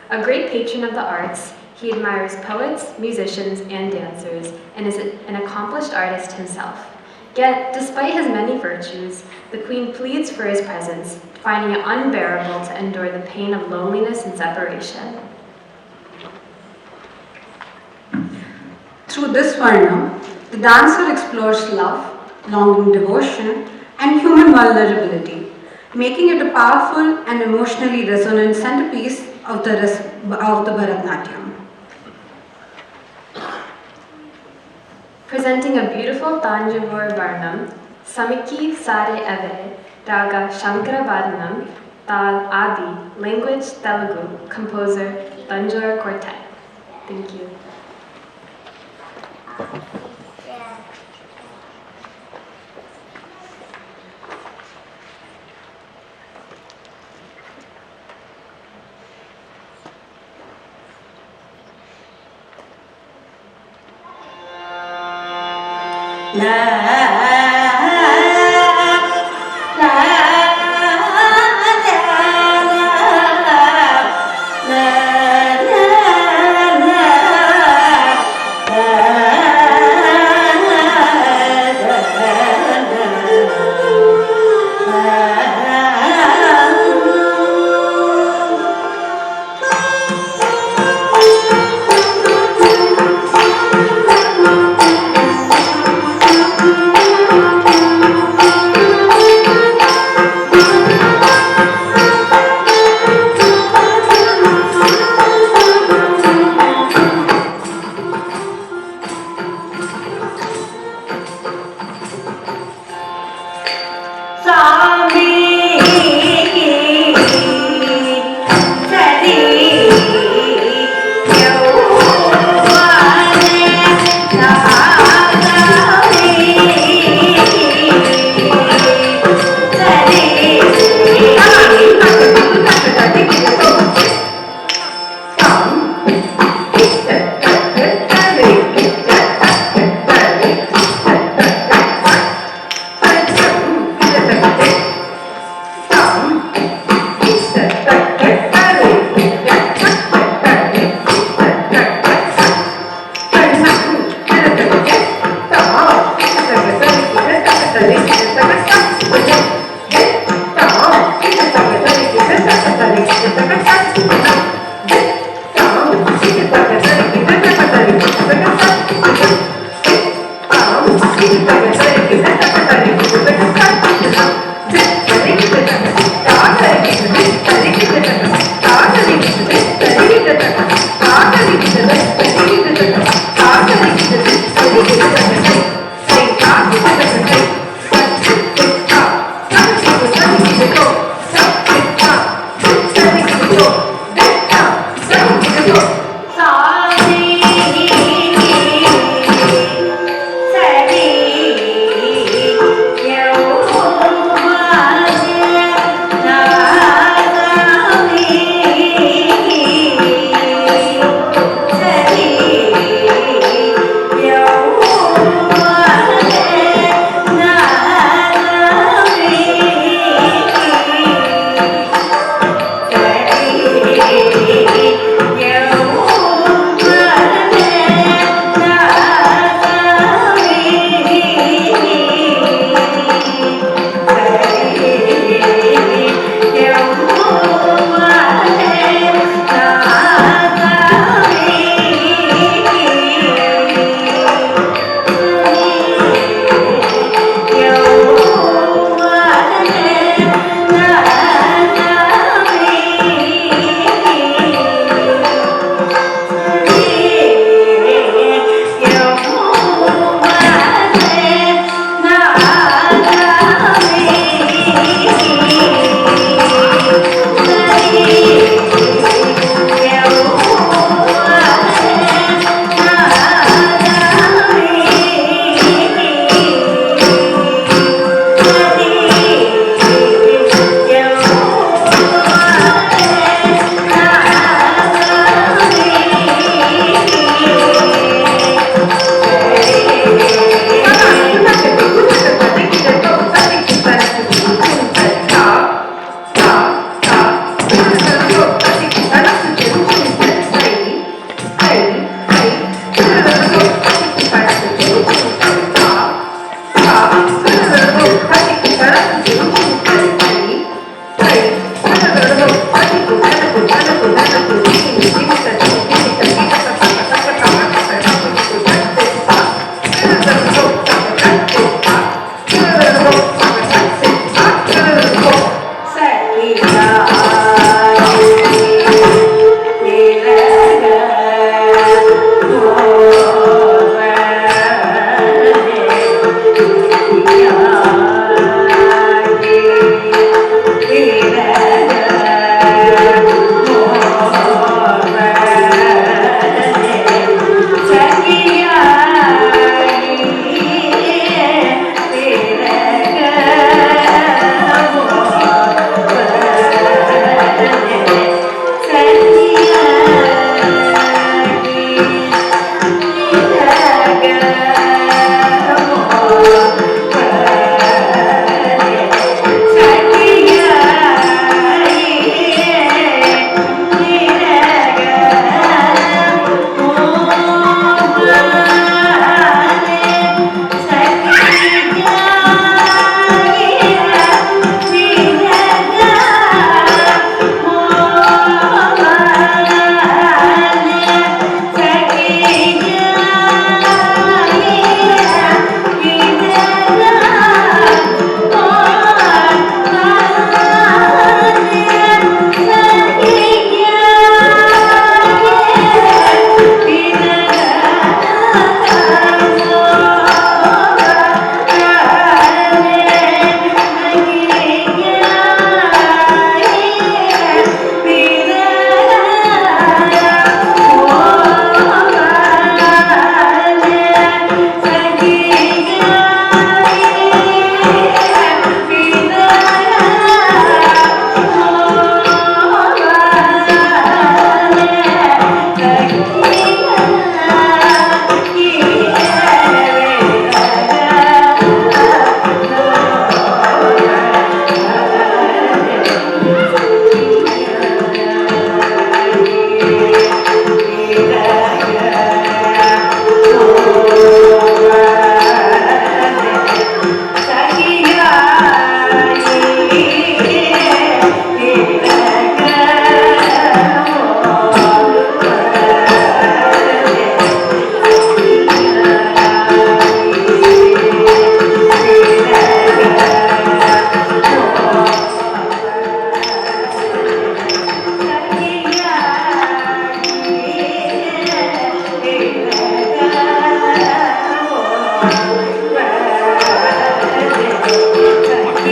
A great patron of the arts, he admires poets, musicians, and dancers, and is an accomplished artist himself. Yet, despite his many virtues, the queen pleads for his presence, finding it unbearable to endure the pain of loneliness and separation.
Through this varna, the dancer explores love, longing, devotion, and human vulnerability, making it a powerful and emotionally resonant centerpiece of the Bharatanatyam.
Presenting a beautiful Tanjavur Varnam, Samiki Sare Evere, Raga Shankara Vadanam, Tal Adi, language Telugu, composer Tanjore Quartet. Thank you.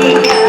Thank you.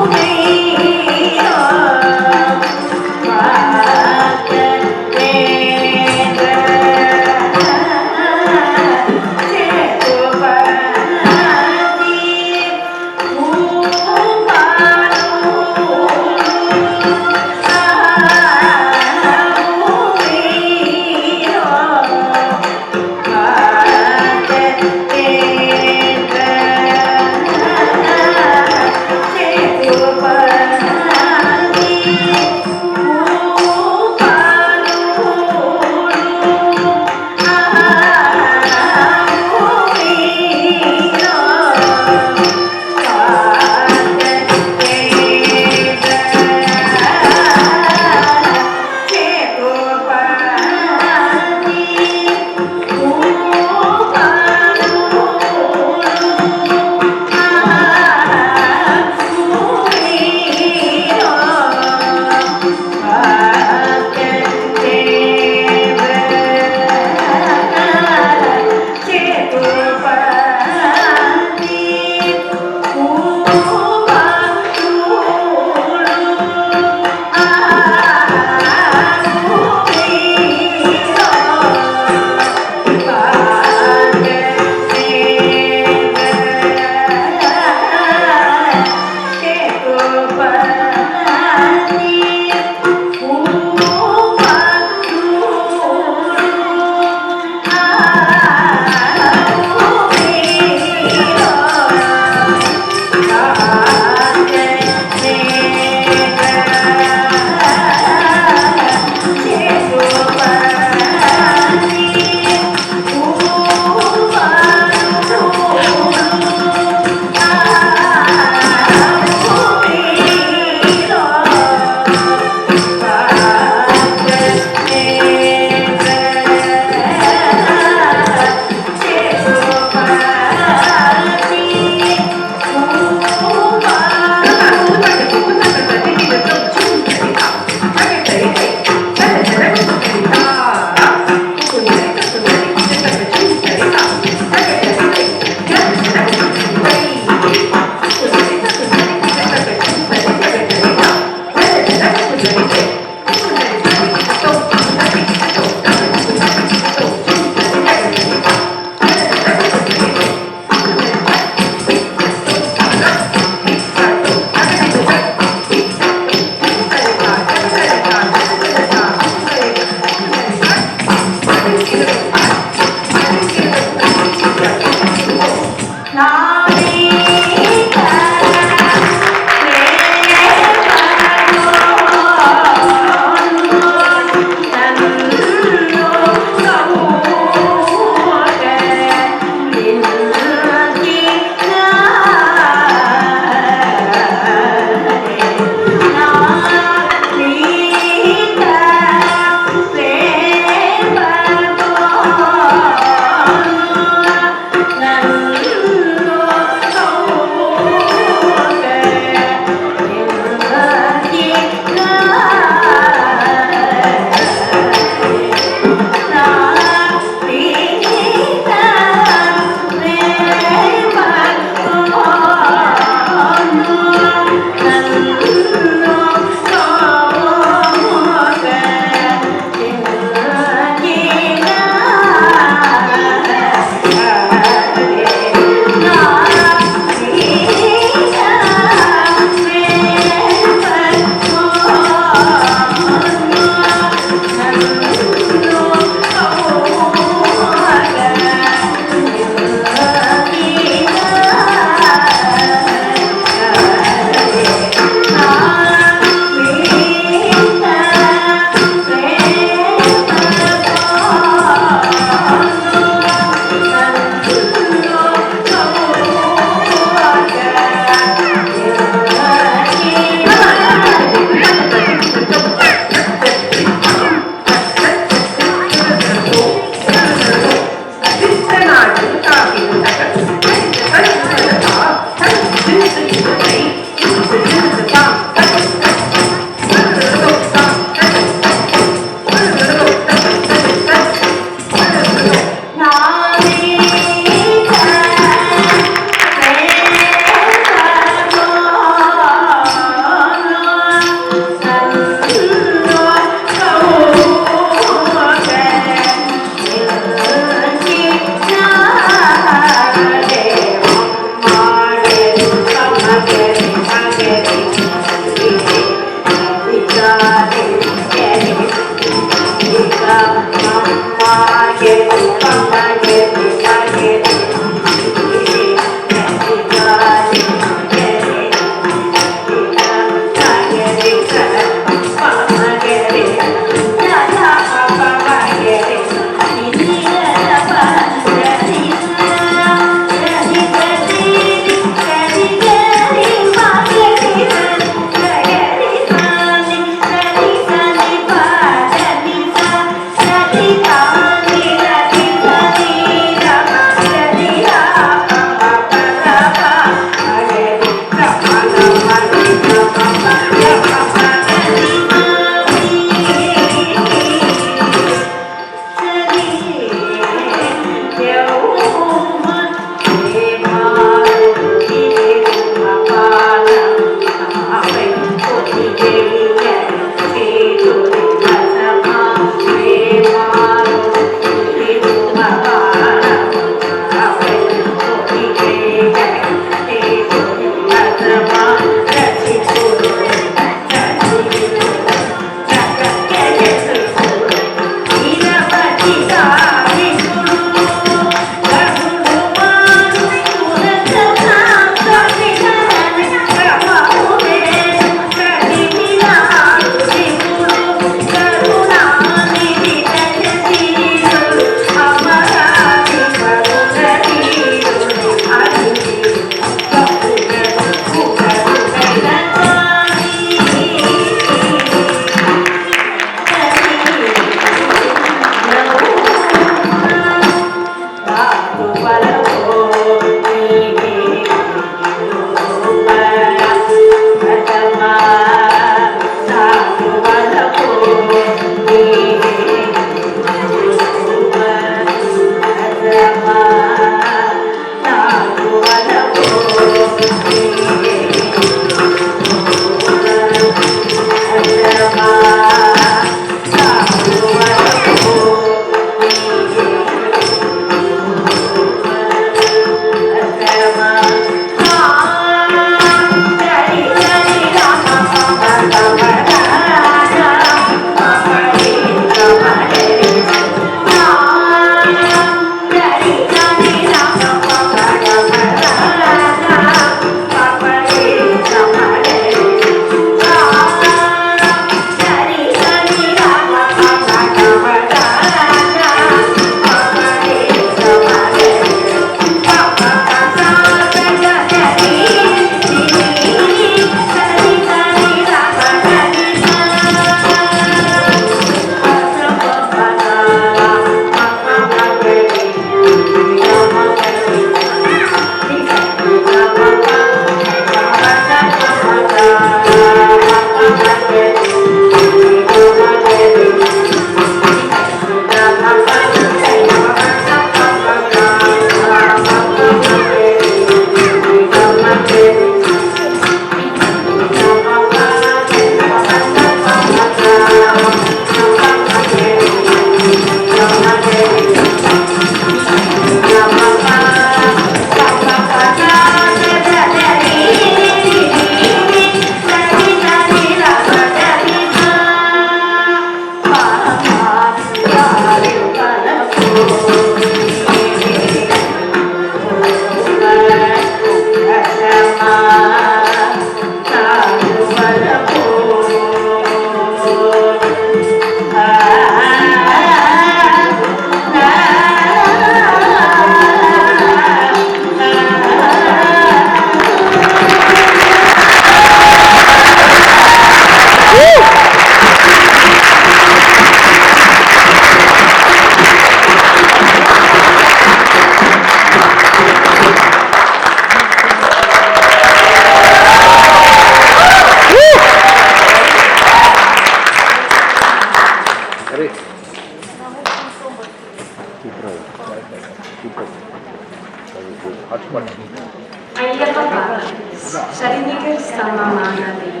Sharimika Samamana Devi.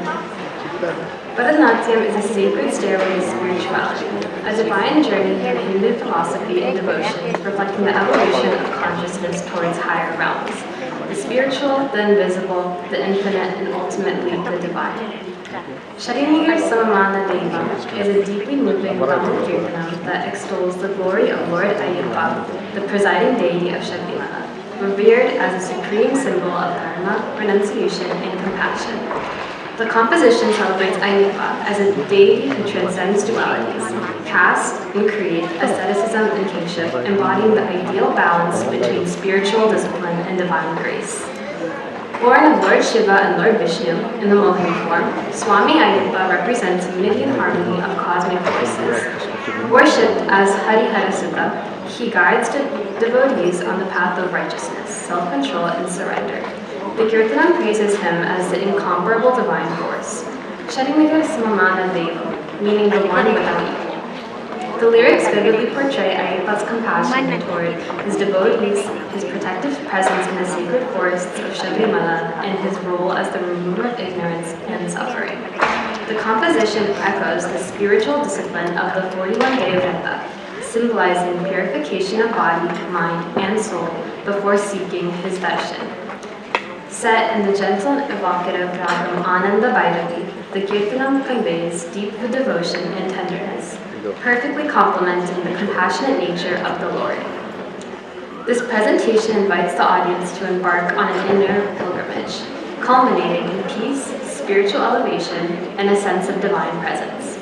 Bharatanatyam is a sacred stairway to spirituality, a divine journey through Hindu philosophy and devotion, reflecting the evolution of consciousness towards higher realms. The spiritual, the invisible, the infinite, and ultimately the divine. Sharimika Samamana Deva is a deeply moving Tamil Kirtanam that extols the glory of Lord Ayyappa, the presiding deity of Shabarimala, revered as a supreme symbol of dharma, renunciation, and compassion. The composition celebrates Ayyappa as a deity who transcends dualities, caste and creed, asceticism and kingship, embodying the ideal balance between spiritual discipline and divine grace. Born of Lord Shiva and Lord Vishnu in the Mohan form, Swami Ayyappa represents unity and harmony of cosmic forces. Worshipped as Harihara Sutta, he guides devotees on the path of righteousness, self-control, and surrender. The Kirtanam praises him as the incomparable divine force. Sharimika Samamana Deva, meaning the one without equal. The lyrics vividly portray Ayyappa's compassion toward his devotees, his protective presence in the sacred forests of Shabarimala, and his role as the remover of ignorance and suffering. The composition echoes the spiritual discipline of the 41-day Vrata, symbolizing purification of body, mind, and soul before seeking his darshan. Set in the gentle and evocative ragam Ananda Bhairavi, the Kirtanam conveys deep devotion and tenderness, perfectly complementing the compassionate nature of the Lord. This presentation invites the audience to embark on an inner pilgrimage, culminating in peace, spiritual elevation, and a sense of divine presence.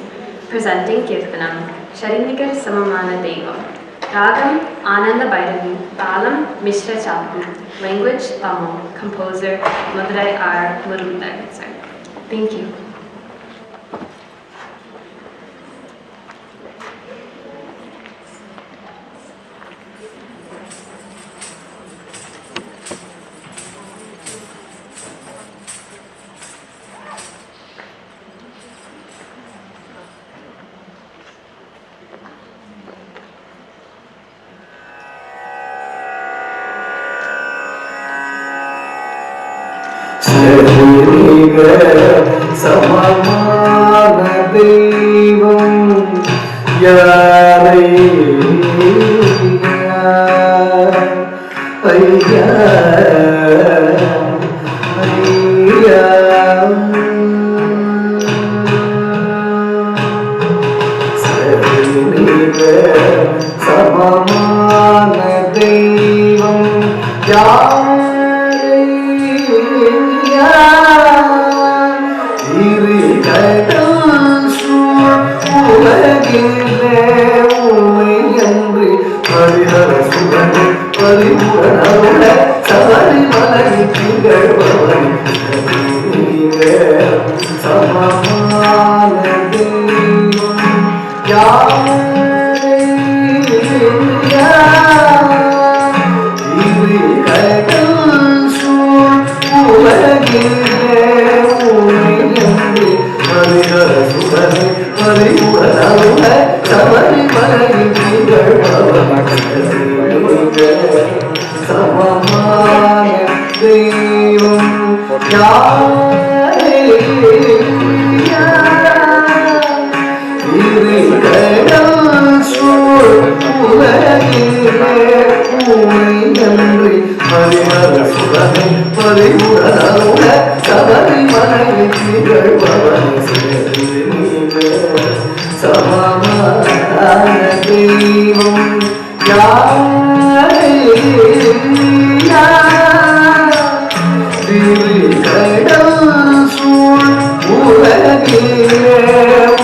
Presenting Kirtanam, Sharimika Samamana Deva, Ragam Ananda Bhairavi, Talam Mishra Chapu, language Tamil, composer Madurai R. Murumdar. Thank you.
சமமான தெய்வம் யாரையா ஐயா ஐயா சரிநிக சமமான தெய்வம் யாரையா உலகிலே உமையன்றி பரிஹர சுகனே பரிபுரணருள சபரிமலை திகழ்பவனே சமமான தெய்வம் யாரையா உலகிலே உமையன்றி பரிஹர சுகனே பரிபுரணருள சபரிமலை திகழ்பவனே சமமான தெய்வம் யாரையா உலகிலே உமையன்றி பரிஹர சுகனே பரிபுரணருள சபரிமலை திகழ்பவனே சமமான தெய்வம் யாரையா கடல் சூழ் உலகிலே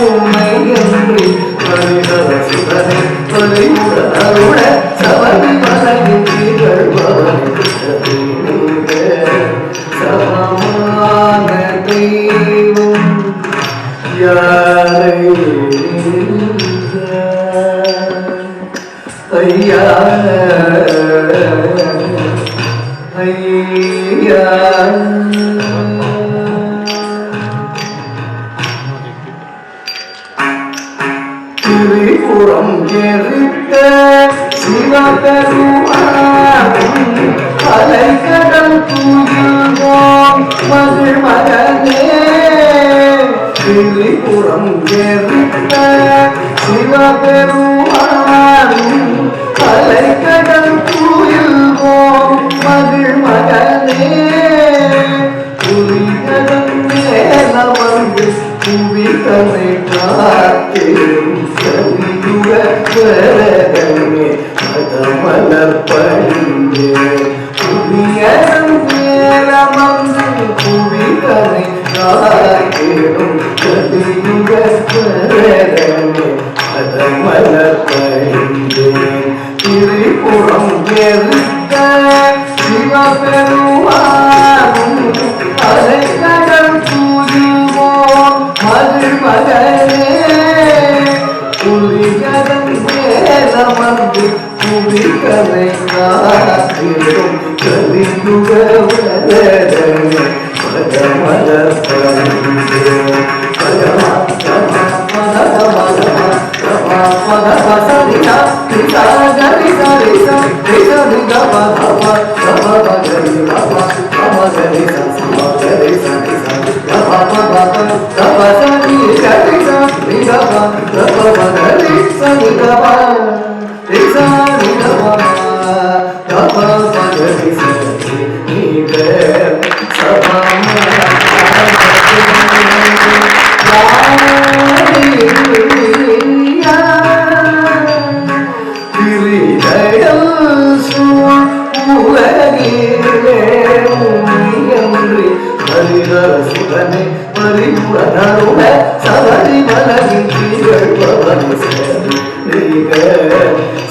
உமையன்றி பரிஹர சுகனே பரிபுரணருள சபரிமலை திகழ்பவனே சமமான தெய்வம் ஐயா ஐயா திரிபுரம் எரித்த சிவபெருமான் அலைக்கடல் தூயோம் மகள் மகனே திரிபுரம் எரித்த சிவபெருமானும் அலைக்கடல் தூயில் போம் மகள் மகனே புலிகடன் மேல வந்து புவிதனை காத்தேன் கலியுக வரதமே மதமலர் பணிந்தே புலிகடன் மேல வந்து புவிதனை காத்தேன் கலியுக வரதமே மதமலர் பணிந்தே திரிபுரம் எரித்த சிவபெருமானும் அலைக்கடல் தூயுவோம் மகள் மகனே புலிகடன் மேல வந்து புவிகனை காத்திடும் கலியுக வரதமே மதமலர் பணிந்தே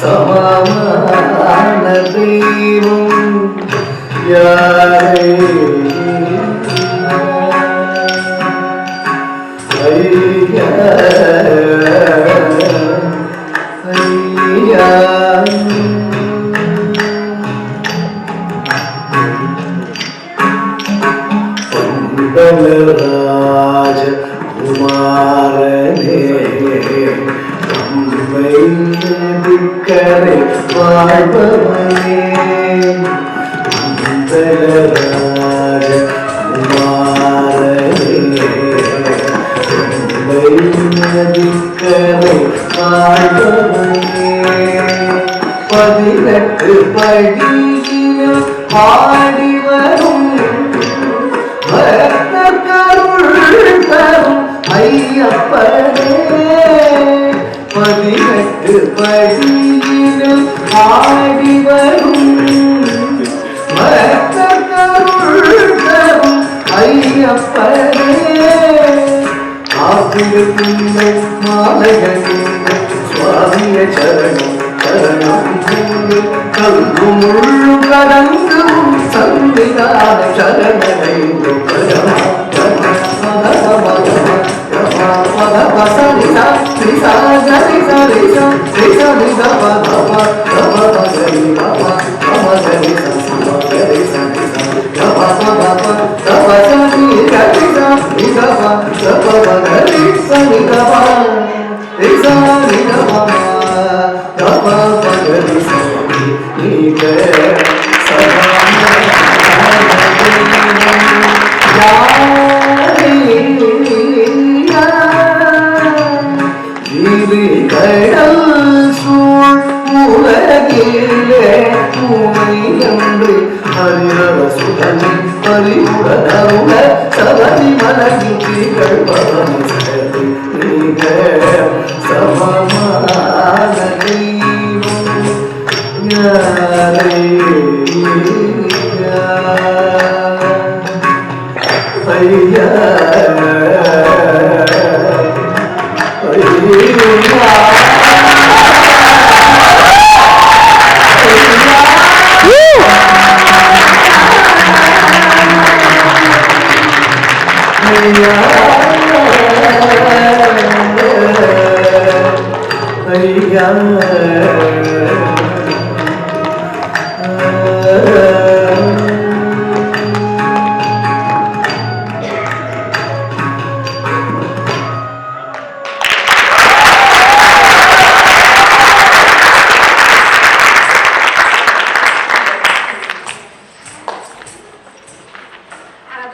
சமமான தெய்வம் யாரே ஐயா ஐயா ராஜ குமாரனே நம்மை திக்கரை வாழ்பவனே ராஜ குமாரனே நம்மை திக்கரை வாழ்பவனே 18 படியில் ஆடி வரும் கருள் தரும் ஐயப்பனே 18 படியில் ஆடி வரும் கருள் தரும் ஐயப்பனே ஆகிய மாலைகள் சுவாமிய சரணம் சரணம் கல்வு முள்ளு கடந்து சந்திதான சரணனை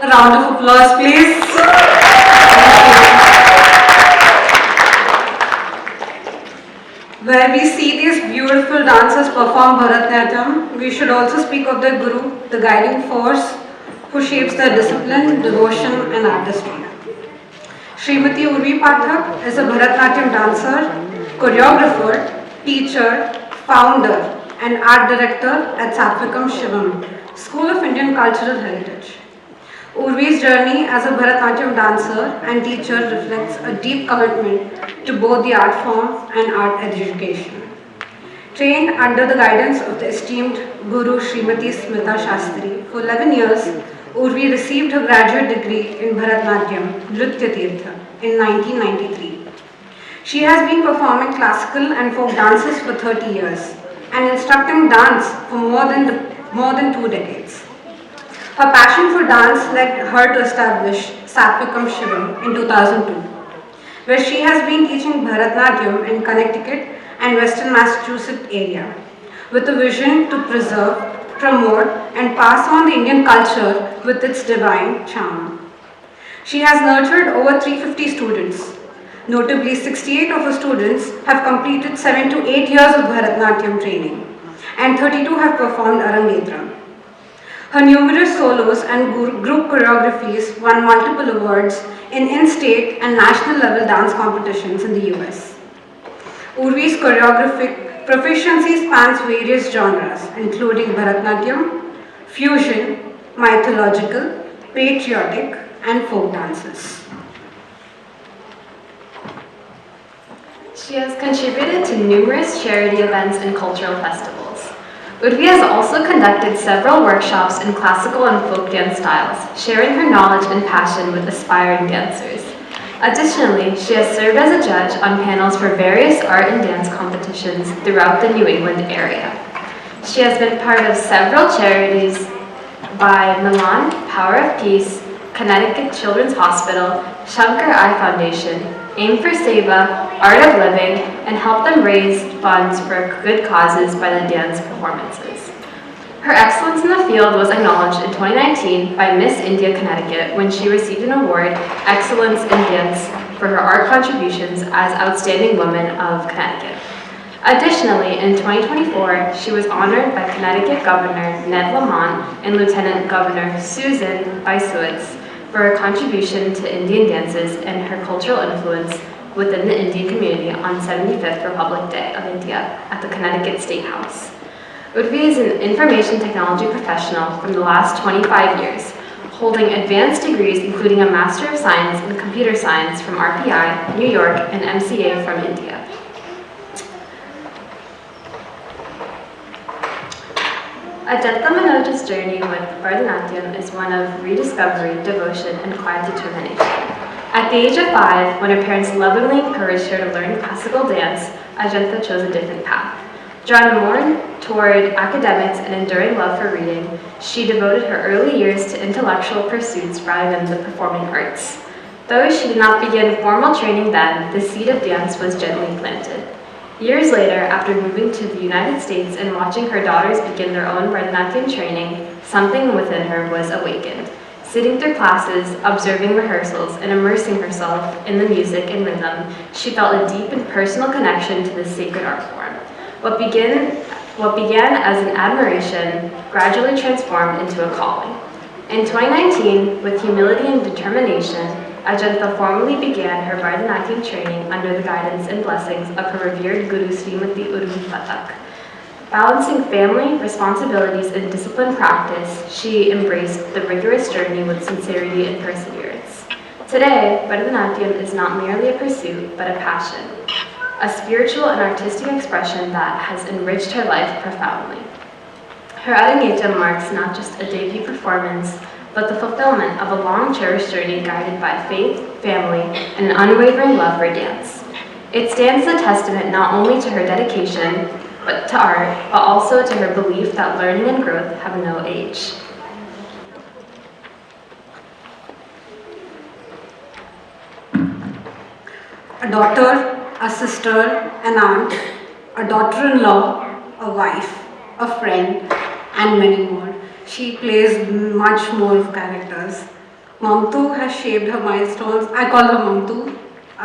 round of
of applause, please. Where we see these beautiful dancers perform Bharatanatyam, we should also speak of their guru, the guiding force, who shapes their discipline, devotion, and artistry. Srimati Urvi Pathak is a Bharatanatyam dancer, choreographer, teacher, founder, and art director at Satvicam Shivam, School of Indian Cultural Heritage. Urvi's journey as a Bharatanatyam dancer and teacher reflects a deep commitment to both the art form and art education. Trained under the guidance of the esteemed Guru Srimati Smita Shastri for 11 years, Urvi received her graduate degree in Bharatanatyam, Nritya Tirtha, in 1993. She has been performing classical and folk dances for 30 years and instructing dance for more than 2 decades. Her passion for dance led her to establish Satvicam Shivam in 2002, where she has been teaching Bharatanatyam in Connecticut and Western Massachusetts area, with a vision to preserve, promote, and pass on the Indian culture with its divine charm. She has nurtured over 350 students. Notably, 68 of her students have completed 7 to 8 years of Bharatanatyam training, and 32 have performed Arangetram. Her numerous solos and group choreographies won multiple awards in in-state and national level dance competitions in the US. Urvi's choreographic proficiency spans various genres, including Bharatanatyam, fusion, mythological, patriotic, and folk dances.
She has contributed to numerous charity events and cultural festivals. Urvi has also conducted several workshops in classical and folk dance styles, sharing her knowledge and passion with aspiring dancers. Additionally, she has served as a judge on panels for various art and dance competitions throughout the New England area. She has been part of several charities by Milan, Power of Peace, Connecticut Children's Hospital, Shankar Eye Foundation, Aim for Seva, Art of Living, and help them raise funds for good causes by the dance performances. Her excellence in the field was acknowledged in 2019 by Miss India Connecticut when she received an award, Excellence in Dance, for her art contributions as Outstanding Woman of Connecticut. Additionally, in 2024, she was honored by Connecticut Governor Ned Lamont and Lieutenant Governor Susan Bysiewicz for her contribution to Indian dances and her cultural influence within the Indian community on 75th Republic Day of India at the Connecticut State House. Urvi is an information technology professional from the last 25 years, holding advanced degrees including a Master of Science in Computer Science from RPI, New York, and MCA from India. Ajanta Manoj's journey with Bharatanatyam is one of rediscovery, devotion, and quiet determination. At the age of 5, when her parents lovingly encouraged her to learn classical dance, Ajanta chose a different path. Drawn more toward academics and enduring love for reading, she devoted her early years to intellectual pursuits rather than the performing arts. Though she did not begin formal training then, the seed of dance was gently planted. Years later, after moving to the United States and watching her daughters begin their own Bharatanatyam training, something within her was awakened. Sitting through classes, observing rehearsals, and immersing herself in the music and rhythm, she felt a deep and personal connection to this sacred art form. What began as an admiration gradually transformed into a calling. In 2019, with humility and determination, Ajanta formally began her Bharatanatyam training under the guidance and blessings of her revered Guru Srimati Urvi Pathak. Balancing family, responsibilities, and disciplined practice, she embraced the rigorous journey with sincerity and perseverance. Today, Bharatanatyam is not merely a pursuit, but a passion, a spiritual and artistic expression that has enriched her life profoundly. Her Arangetram marks not just a debut performance, but the fulfillment of a long cherished journey guided by faith, family, and an unwavering love for dance. It stands as a testament not only to her dedication to art, but also to her belief that learning and growth have no age.
A daughter, a sister, an aunt, a daughter-in-law, a wife, a friend, and many more. She plays much more of characters. Mamtu has shaped her milestones. I call her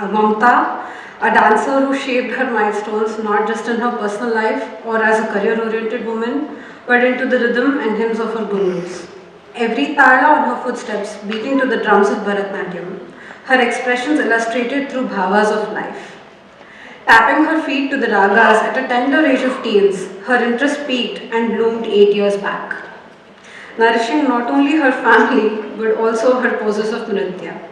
Mamta, a dancer who shaped her milestones not just in her personal life or as a career-oriented woman, but into the rhythm and hymns of her gurus. Every tala on her footsteps beating to the drums of Bharatnatyam, her expressions illustrated through bhavas of life. Tapping her feet to the ragas at a tender age of teens, her interest peaked and bloomed 8 years back, nourishing not only her family but also her poses of nritya.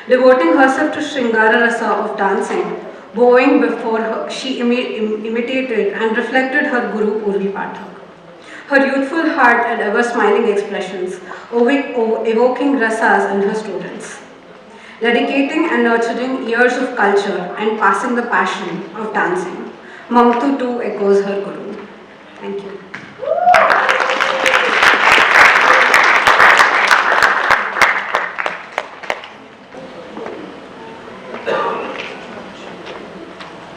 Devoting herself to Shringara Rasa of dancing, bowing before her, she imitated and reflected her Guru Urvi Pathak. Her youthful heart and ever smiling expressions, evoking rasas in her students. Dedicating and nurturing years of culture and passing the passion of dancing, Mamtu too echoes her Guru. Thank you.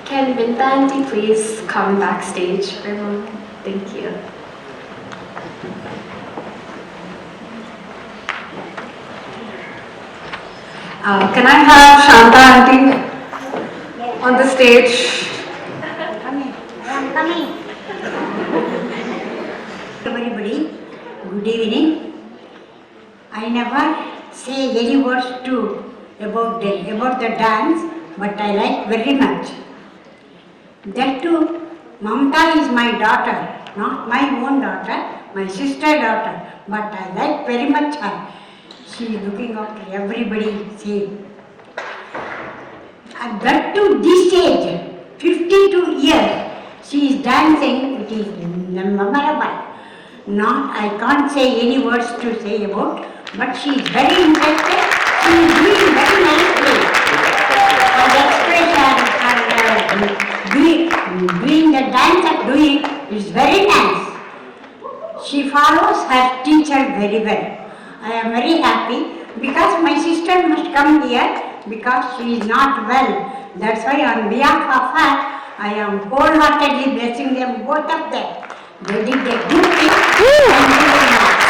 Can Vinta Auntie please come backstage for a moment? Thank you.
Can I have Shanta Auntie on the stage?
I am coming. Everybody, good evening. I never say any words about the dance, but I like very much. That too, Mamatha is my daughter, not my own daughter, my sister daughter, but I like very much her. She is looking after everybody same. And that to this age, 52 years, she is dancing, it is memorable. Not, I can't say any words to say about, but she is very interested, she is doing very nicely. Her expression, doing the dance of doing is very nice. She follows her teacher very well. I am very happy because my sister must come here because she is not well. That's why on behalf of her, I am wholeheartedly blessing them, both of them. They did a good thing. Thank you very much.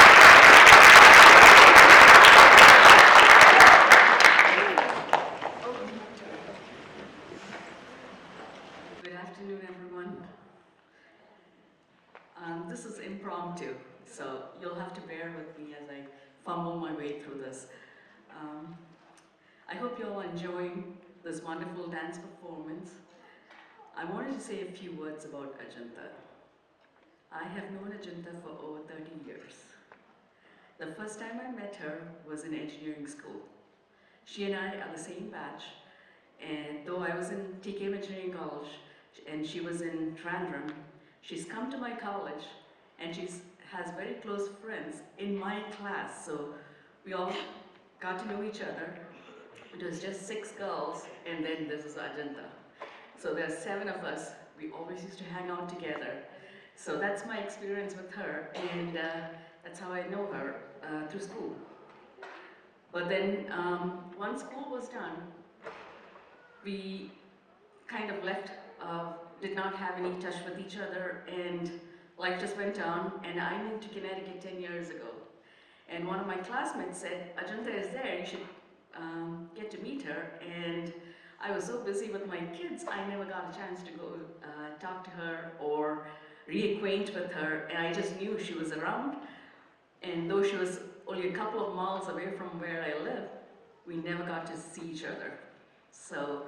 Good afternoon, everyone. This is impromptu, so you'll have to bear with me as I fumble my way through this. I hope you're all enjoying this wonderful dance performance. I wanted to say a few words about Ajanta. I have known Ajanta for over 30 years. The first time I met her was in engineering school. She and I are the same batch, and though I was in TK Engineering College and she was in Trandram, she's come to my college and she has very close friends in my class. So we all got to know each other. It was just 6 girls, and then this is Ajanta. So there are 7 of us. We always used to hang out together. So that's my experience with her, and that's how I know her through school. But then once school was done, we kind of left, did not have any touch with each other, and life just went on, and I moved to Connecticut 10 years ago. And one of my classmates said, Ajanta is there, you should get to meet her. And I was so busy with my kids, I never got a chance to go talk to her or reacquaint with her, and I just knew she was around. And though she was only a couple of miles away from where I live, we never got to see each other. So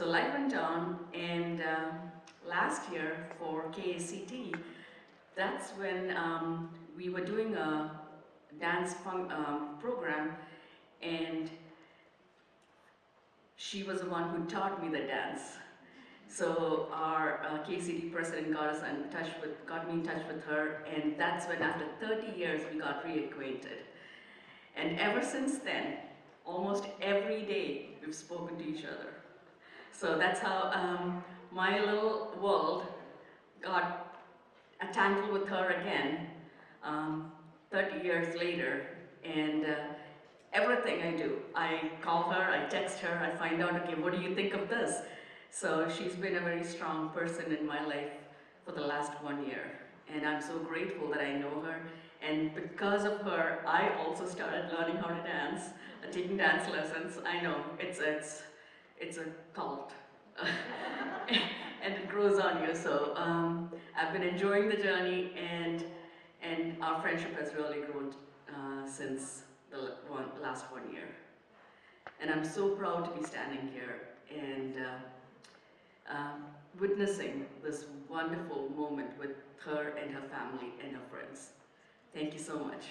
life went on, and last year for KACT, that's when we were doing a dance program, and she was the one who taught me the dance. So our KCD president got me in touch with her, and that's when after 30 years we got reacquainted. And ever since then, almost every day we've spoken to each other. So that's how my little world got entangled with her again 30 years later. And everything I do, I call her, I text her, I find out, okay, what do you think of this? So she's been a very strong person in my life for the last 1 year. And I'm so grateful that I know her And because of her, I also started learning how to dance, taking dance lessons. I know, it's a cult. And it grows on you, so I've been enjoying the journey, and our friendship has really grown since the last 1 year. And I'm so proud to be standing here and witnessing this wonderful moment with her and her family and her friends. Thank you so much.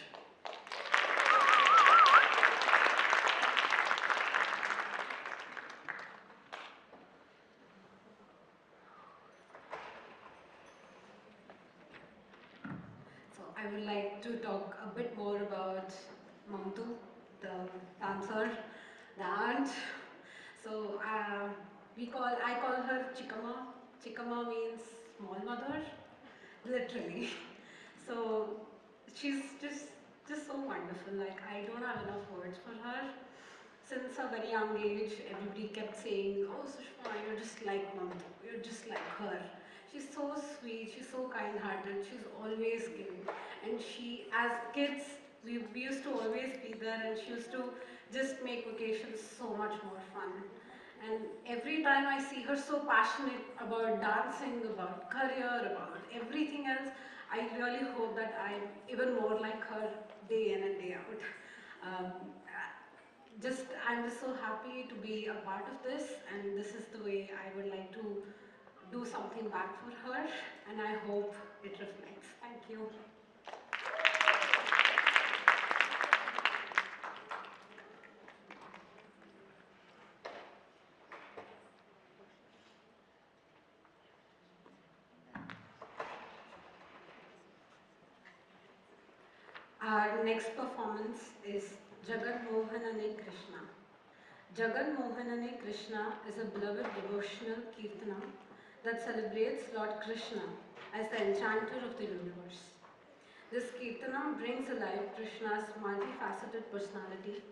So I would like to talk a bit more about Mamatha, the dancer, the aunt. So I call her Chikama. Chikama means small mother, literally. So she's just so wonderful. Like I don't have enough words for her. Since a very young age, everybody kept saying, "Oh, Sushma, you're just like Mamatha. You're just like her." She's so sweet. She's so kind-hearted. She's always giving. And she, as kids, we used to always be there, and she used to just make vacations so much more fun. And every time I see her so passionate about dancing, about career, about everything else, I really hope that I'm even more like her day in and day out. Um, I'm just so happy to be a part of this, and this is the way I would like to do something back for her, and I hope it reflects. Thank you. Our next performance is Jagat Mohanane Krishna. Jagat Mohanane Krishna is a beloved devotional kirtana that celebrates Lord Krishna as the enchanter of the universe. This kirtana brings alive Krishna's multifaceted personality,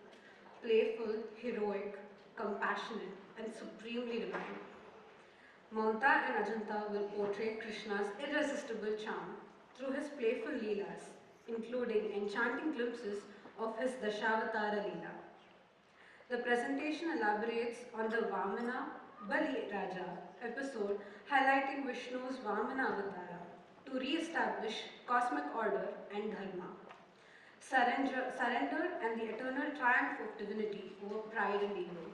playful, heroic, compassionate, and supremely divine. Mamatha and Ajanta will portray Krishna's irresistible charm through his playful leelas, including enchanting glimpses of his Dashavatara Leela. The presentation elaborates on the Vamana Bali Raja episode, highlighting Vishnu's Vamana Avatara to re-establish cosmic order and dharma, surrender and the eternal triumph of divinity over pride and ego.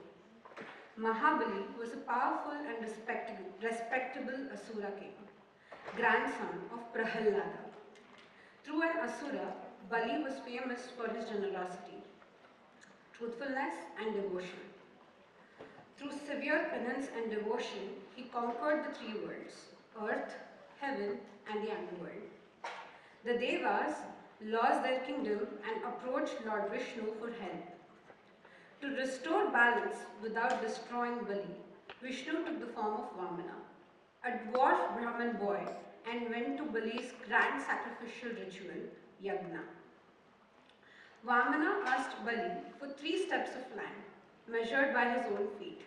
Mahabali was a powerful and respectable Asura king, grandson of Prahalada. Through an Asura, Bali was famous for his generosity, truthfulness and devotion. Through severe penance and devotion, he conquered the three worlds, earth, heaven and the underworld. The Devas lost their kingdom and approached Lord Vishnu for help. To restore balance without destroying Bali, Vishnu took the form of Vamana, a dwarf Brahmin boy, and went to Bali's grand sacrificial ritual, Yagna. Vamana asked Bali for 3 steps of land, measured by his own feet.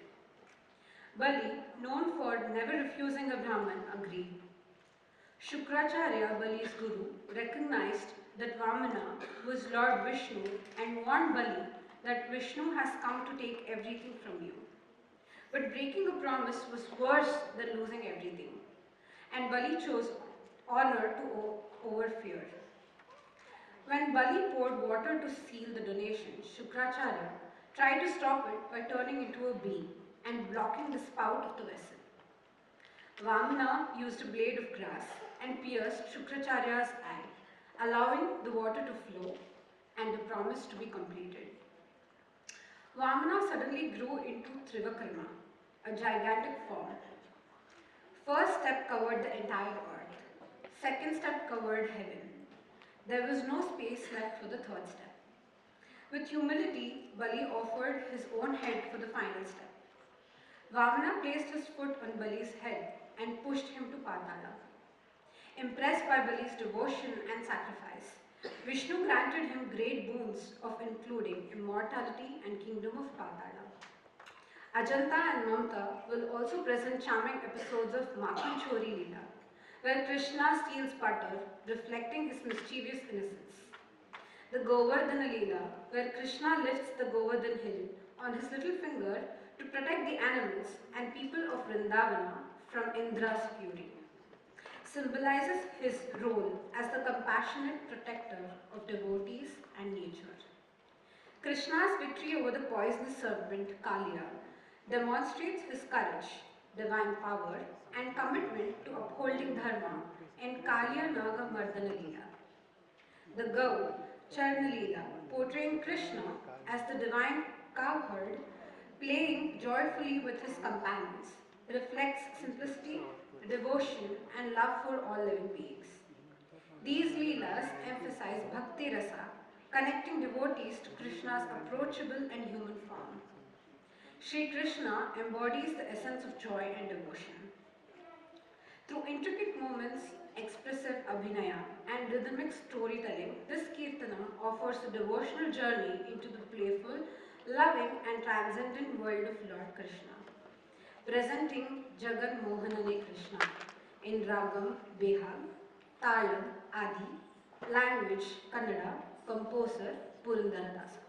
Bali, known for never refusing a Brahmin, agreed. Shukracharya, Bali's guru, recognized that Vamana was Lord Vishnu and warned Bali that Vishnu has come to take everything from you. But breaking a promise was worse than losing everything, and Bali chose honor over fear. When Bali poured water to seal the donation, Shukracharya tried to stop it by turning into a bee and blocking the spout of the vessel. Vamana used a blade of grass and pierced Shukracharya's eye, allowing the water to flow and the promise to be completed. Vamana suddenly grew into Trivakarma, a gigantic form. First step covered the entire earth. Second step covered heaven. There was no space left for the third step. With humility, Bali offered his own head for the final step. Vamana placed his foot on Bali's head and pushed him to Patala. Impressed by Bali's devotion and sacrifice, Vishnu granted him great boons of including immortality and kingdom of Patala. Ajanta and Mamatha will also present charming episodes of Makhan Chori Leela, where Krishna steals butter, reflecting his mischievous innocence. the Govardhana Leela, where Krishna lifts the Govardhan hill on his little finger to protect the animals and people of Vrindavana from Indra's fury, symbolizes his role as the compassionate protector of devotees and nature. Krishna's victory over the poisonous serpent Kaliya demonstrates his courage, divine power, and commitment to upholding dharma in Kaliya Naga Mardana Leela. The Gau Charna Leela, portraying Krishna as the divine cowherd playing joyfully with his companions, reflects simplicity, devotion, and love for all living beings. These Leelas emphasize Bhakti Rasa, connecting devotees to Krishna's approachable and human form. Sri Krishna embodies the essence of joy and devotion. Through intricate movements, expressive abhinaya, and rhythmic storytelling, this Kirtana offers a devotional journey into the playful, loving, and transcendent world of Lord Krishna, presenting Jagan Mohanane Krishna in Ragam Behag, Talam Adi, language Kannada, composer Purandaradasa.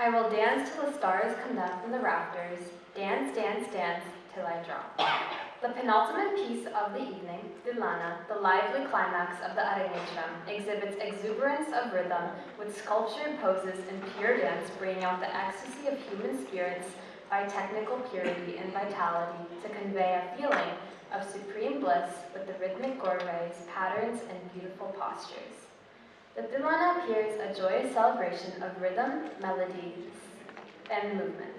I will dance till the stars come down from the rafters, dance, dance, dance, till I drop. The penultimate piece of the evening, Dilana, the lively climax of the Arangetram, exhibits exuberance of rhythm with sculptured poses and pure dance bringing out the ecstasy of human spirits by technical purity and vitality to convey a feeling of supreme bliss with the rhythmic gorways, patterns, and beautiful postures. The Dilana appears a joyous celebration of rhythm, melody, and movement.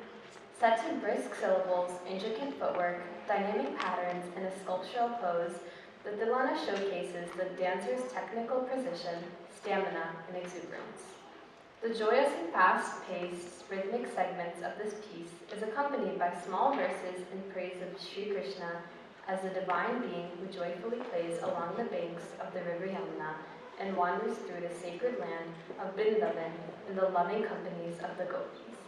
Set to brisk syllables, intricate footwork, dynamic patterns, and a sculptural pose, the Dilana showcases the dancer's technical precision, stamina, and exuberance. The joyous and fast-paced rhythmic segments of this piece is accompanied by small verses in praise of Sri Krishna as the divine being who joyfully plays along the banks of the river Yamuna and wanders through the sacred land of Vrindavan in the loving companies of the gopis.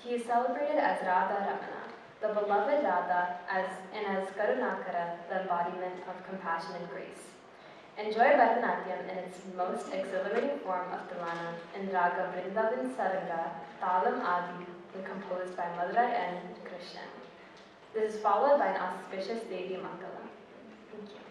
He is celebrated as Radha Ramana, the beloved Radha, and as Karunakara, the embodiment of compassion and grace. Enjoy Bharatanatyam in its most exhilarating form of Tilana in Raga Vrindavan Saranga, Talam Adi, and composed by Madurai and Krishnan. This is followed by an auspicious Devi Mangala. Thank you.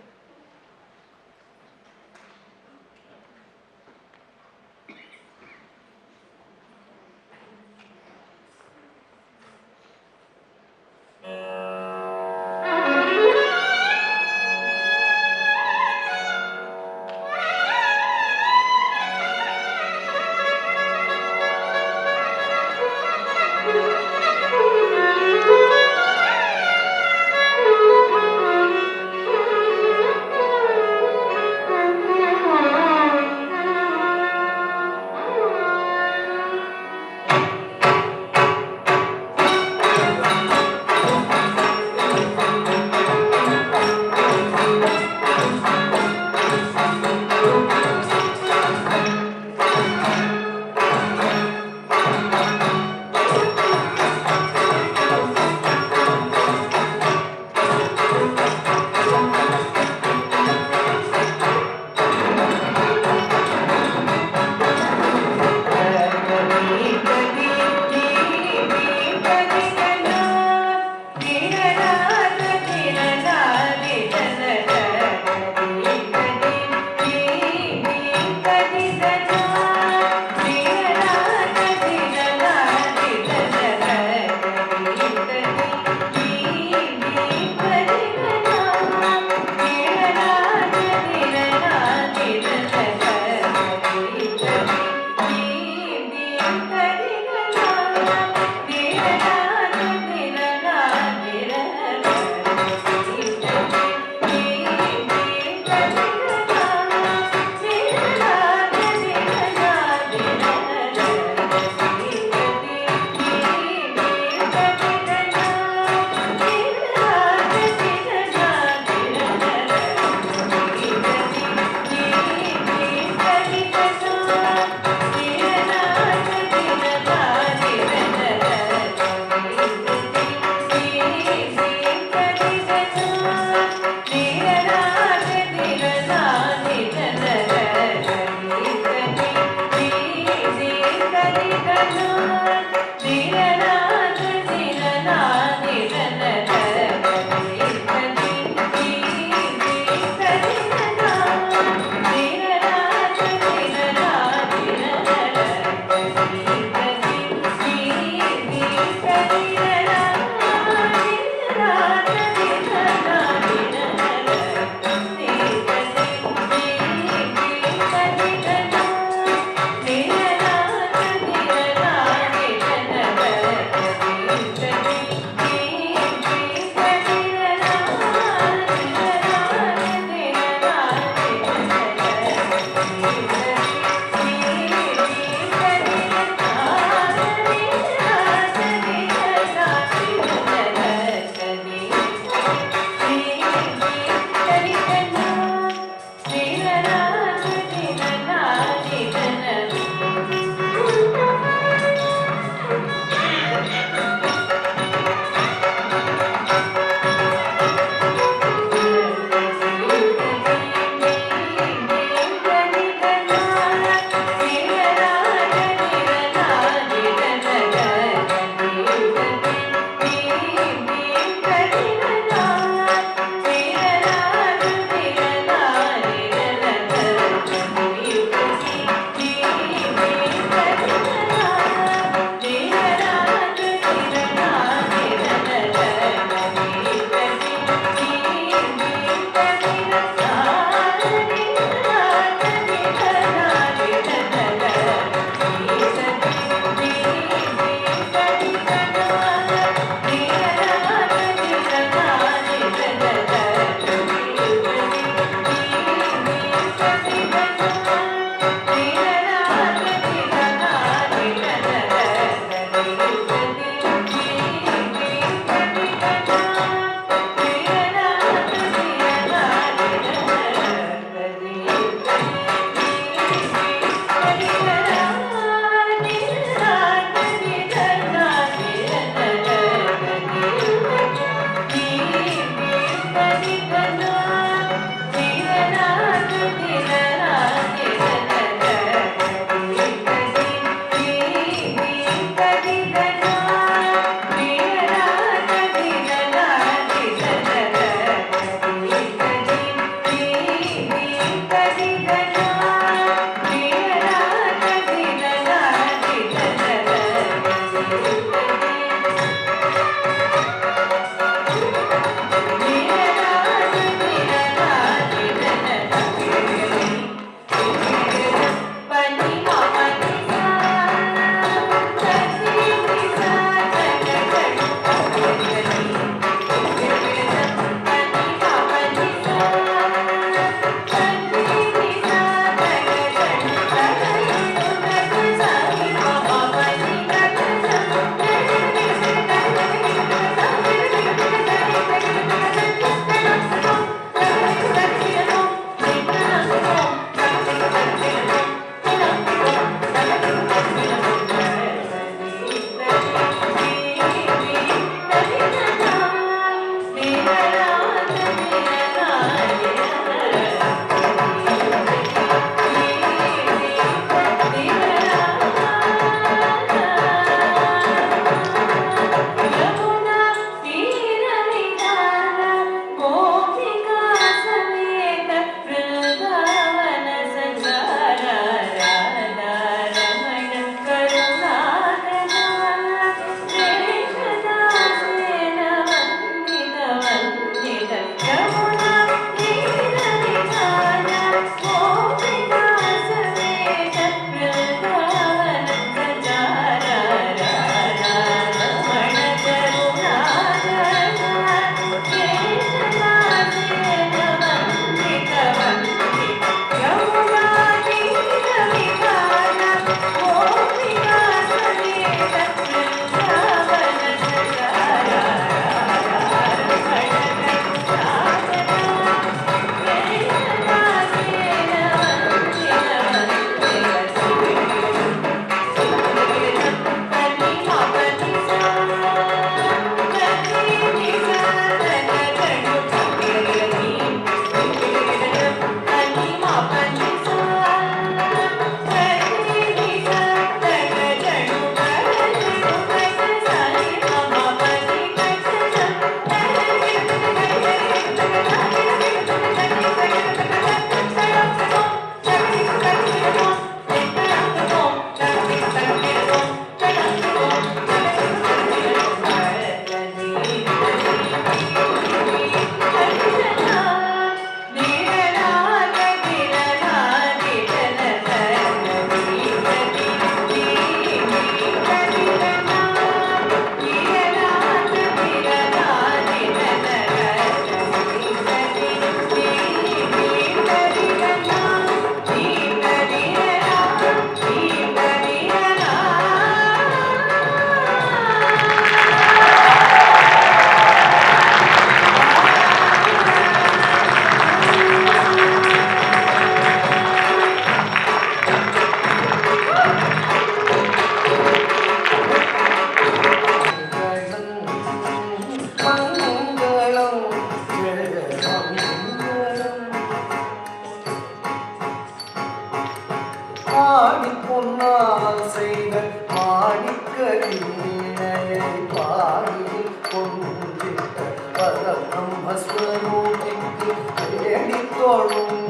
வீணையை பாடி கொண்டிட்ட பரபிரம்மஸ்வரூபிக்கு தேடித் தொழும்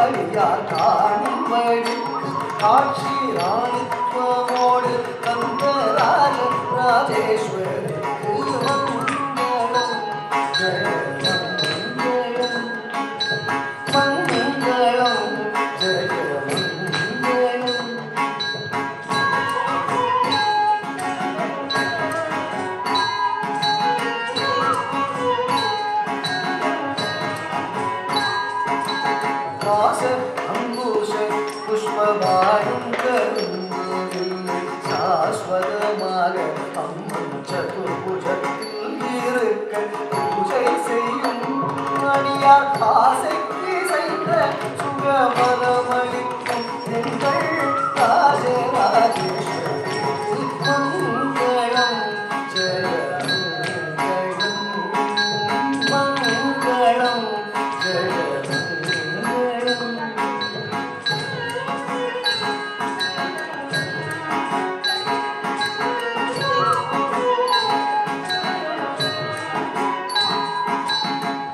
அடியார் காணும்படிக்கு காட்சி ராணித்வமோடு கந்தராஜ ராஜேஸ்வரிக்கு மங்களம் ஜெய மங்களம் ஜெய மங்களம். காச அங்குஷ புஷ்பபாயும் கரும்புவில்லை சாஸ்வதமாக அம்மன் சதுர்புஜத்தில் இருக்க பூஜை செய்யும் அடியார் ஆசைக்கு செய்த சுகபலமளிக்கும் எங்கள் ராஜராஜேஸ்வரி மங்களம் ஜெய மங்களம் ஜெய மங்களம்.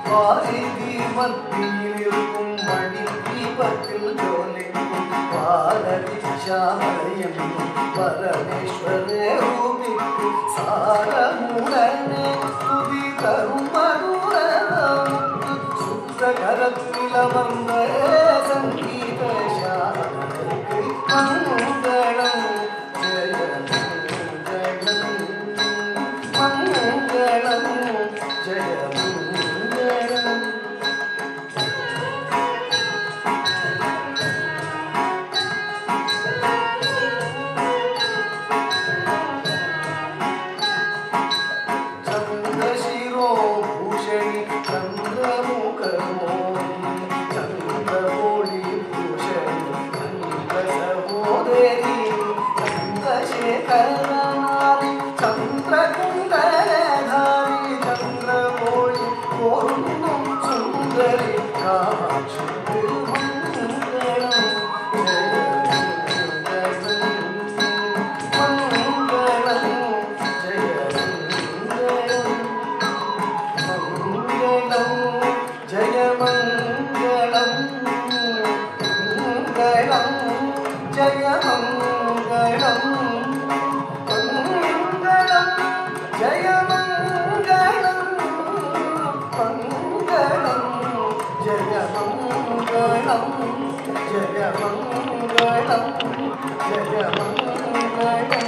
வாரிதி மத்தியில் இருக்கும் மணி தீபத்தில் ஜோலிக்கும் பாரதி சாமயம் பரமேஸ்வர ரூபிக்கு சாரமுடனே துதி தரும் மதுரமுக்கு சுத்தகரத்தில் அமர்ந்த சங்கீத சாமனுக்கு மங்களம் ஜெய மங்களம் ஜெய மங்களம். चन्द्रशिरो भूषणि चन्द्रमुखमोहि चन्द्रमौळि भूषणि चन्द्रसहोदरि चन्द्रशेखरनारि चन्द्रकुण्डलधारि चन्द्रमौळि पोरुन्नुं सुन्दरि कामाक्षि मङ्गलम् जय मङ्गलम् जय मङ्गलं जय मङ्गलं मङ्गलं जय मङ्गलं मङ्गलं जय मङ्गलं मङ्गलं जय मङ्गलं जय मङ्गलं जय मङ्गलं.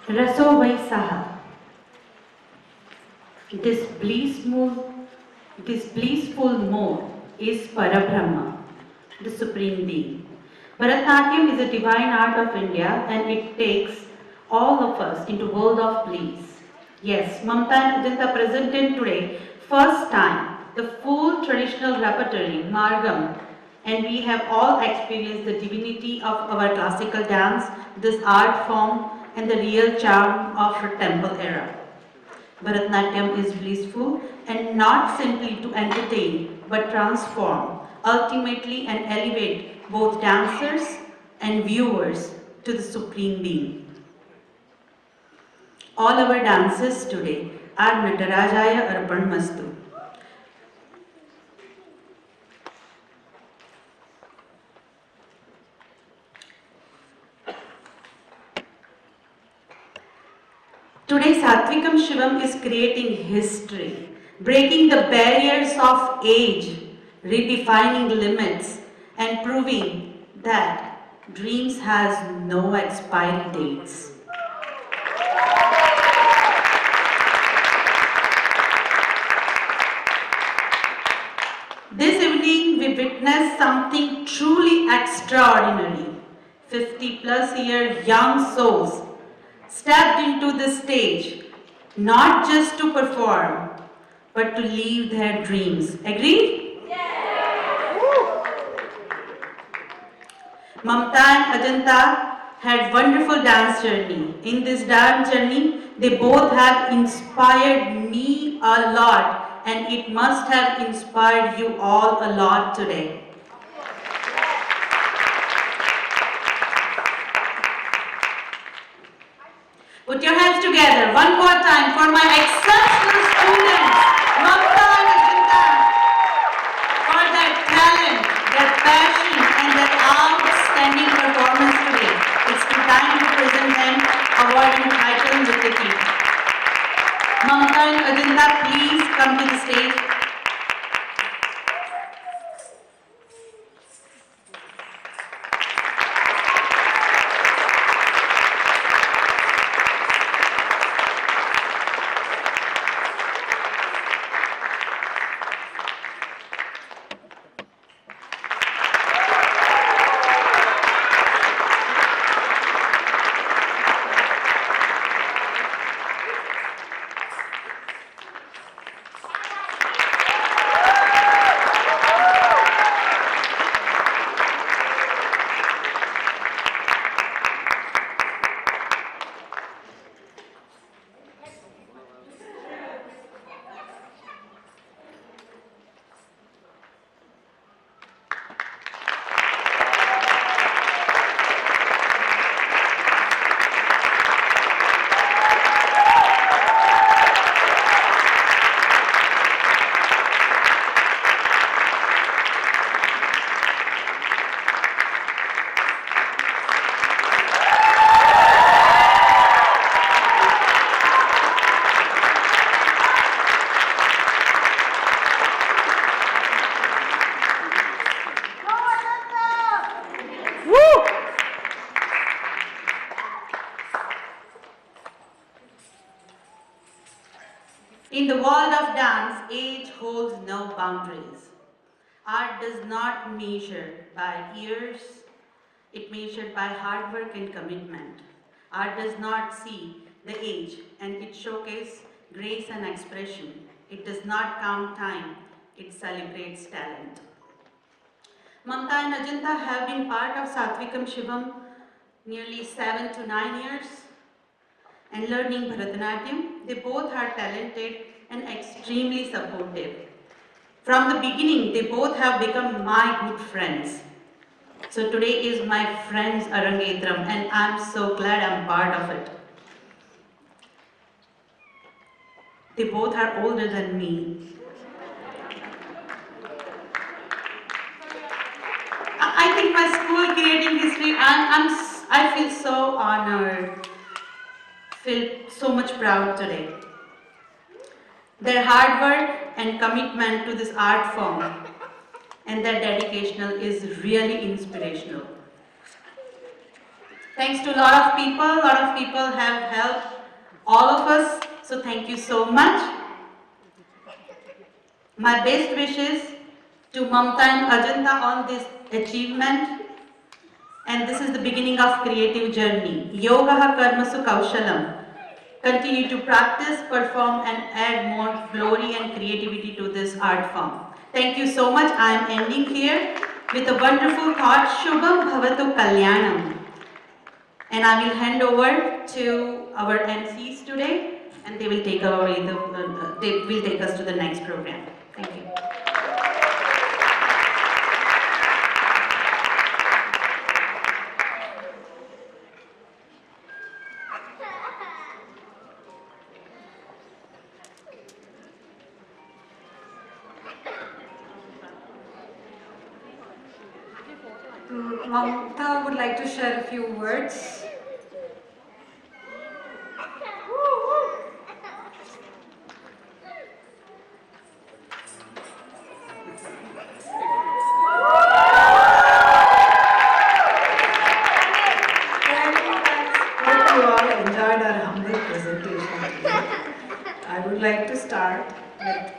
Raso Vaisaha. This blissful mode is Parabrahma, the Supreme Being. Bharatanatyam is a divine art of India and it takes all of us into world of bliss. Yes, Mamatha and Ajanta presented today, first time, the full traditional repertory, Margam, and we have all experienced the divinity of our classical dance, this art form, and the real charm of her temple era. Bharatanatyam is blissful and not simply to entertain but transform, ultimately and elevate both dancers and viewers to the Supreme Being. All our dances today are Natarajaya Arpan Mastu. Today, Satvikam Shivam is creating history, breaking the barriers of age, redefining limits, and proving that dreams has no expiry dates. This evening we witnessed something truly extraordinary. 50 plus year young souls stepped into the stage not just to perform but to live their dreams. Agreed? Mamatha and Ajanta had wonderful dance journey. In this dance journey, they both have inspired me a lot and it must have inspired you all a lot today. Put your hands together one more time for my exceptional students, Mamatha and Ajanta, for their talent, their passion, and their outstanding performance today. It's the time to present them award entitled with the team. Mamatha and Ajanta, please come to the stage. In the world of dance, age holds no boundaries. Art does not measure by years, it measured by hard work and commitment. Art does not see the age and it showcases grace and expression. It does not count time, it celebrates talent. Mamatha and Ajanta have been part of Satvikam Shivam nearly 7 to 9 years and learning Bharatanatyam. They both are talented and extremely supportive. From the beginning, they both have become my good friends. So today is my friend's Arangetram and I'm so glad I'm part of it. They both are older than me. I think my school creating history, I feel so honored, feel so much proud today. Their hard work and commitment to this art form and their dedication is really inspirational. Thanks to a lot of people have helped all of us, so thank you so much. My best wishes to Mamatha and Ajanta on this achievement, and this is the beginning of creative journey. Yogaha karmasu kaushalam. Continue to practice, perform and add more glory and creativity to this art form. Thank you so much. I am ending here with a wonderful thought, Shubham Bhavatu Kalyanam. And I will hand over to our MCs today and they will take us to the next program. Thank you.
Mamatha would like to share a few words.
Hope you all enjoyed our humble presentation today. I would like to start with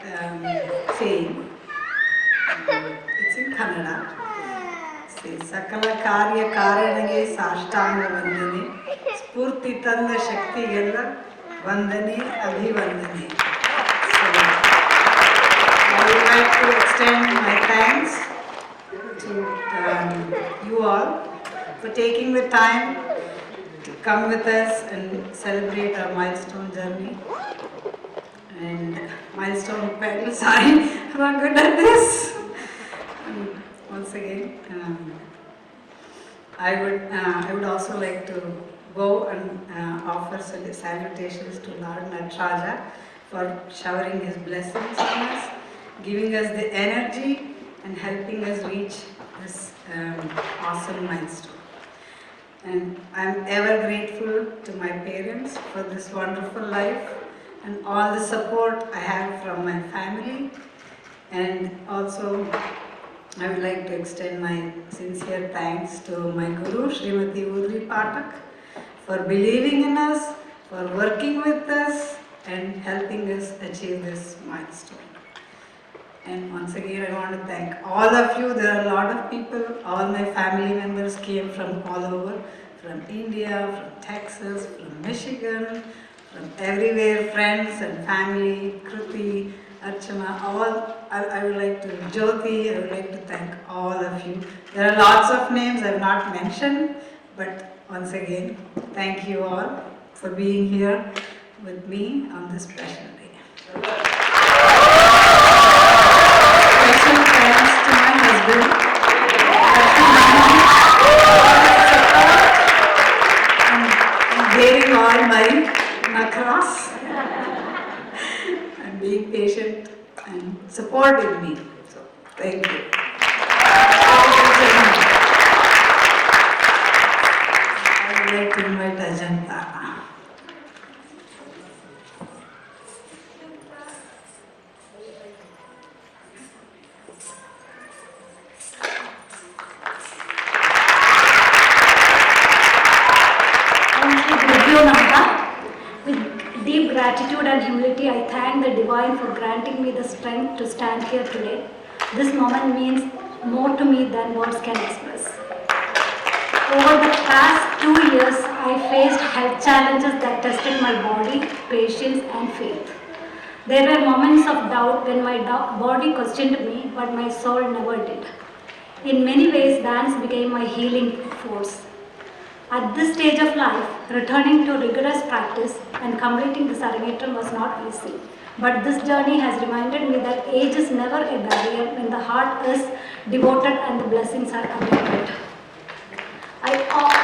saying
It's in Kannada. See, Sakala Karya Karanage Sashtanga Vandane Spurti Tanda Shakti Gella Vandane Abhivandane. So, I would like to extend my thanks to you all for taking the time to come with us and celebrate our milestone journey. And milestone pedal, sorry, I'm not good at this. Once again, I would also like to go and offer salutations to Lord Nataraja for showering his blessings on us, giving us the energy and helping us reach this awesome milestone. And I'm ever grateful to my parents for this wonderful life and all the support I have from my family. And also, I would like to extend my sincere thanks to my Guru, Srimati Urvi Patak, for believing in us, for working with us, and helping us achieve this milestone. And once again, I want to thank all of you. There are a lot of people, all my family members came from all over, from India, from Texas, from Michigan, from everywhere, friends and family, Kruti, Archana, all. I would like to, Jyoti, I would like to thank all of you. There are lots of names I have not mentioned, but once again, thank you all for being here with me on this special day. Special thanks to my husband, and bearing all my nakras and being patient and supporting me. So, thank you. I would like to invite Ajanta.
With deep gratitude and humility, I thank the Divine for granting me the strength to stand here today. This moment means more to me than words can express. Over the past 2 years, I faced health challenges that tested my body, patience, and faith. There were moments of doubt when my body questioned me, but my soul never did. In many ways, dance became my healing force. At this stage of life, returning to rigorous practice and completing this Arangetram was not easy. But this journey has reminded me that age is never a barrier when the heart is devoted and the blessings are abundant. I offer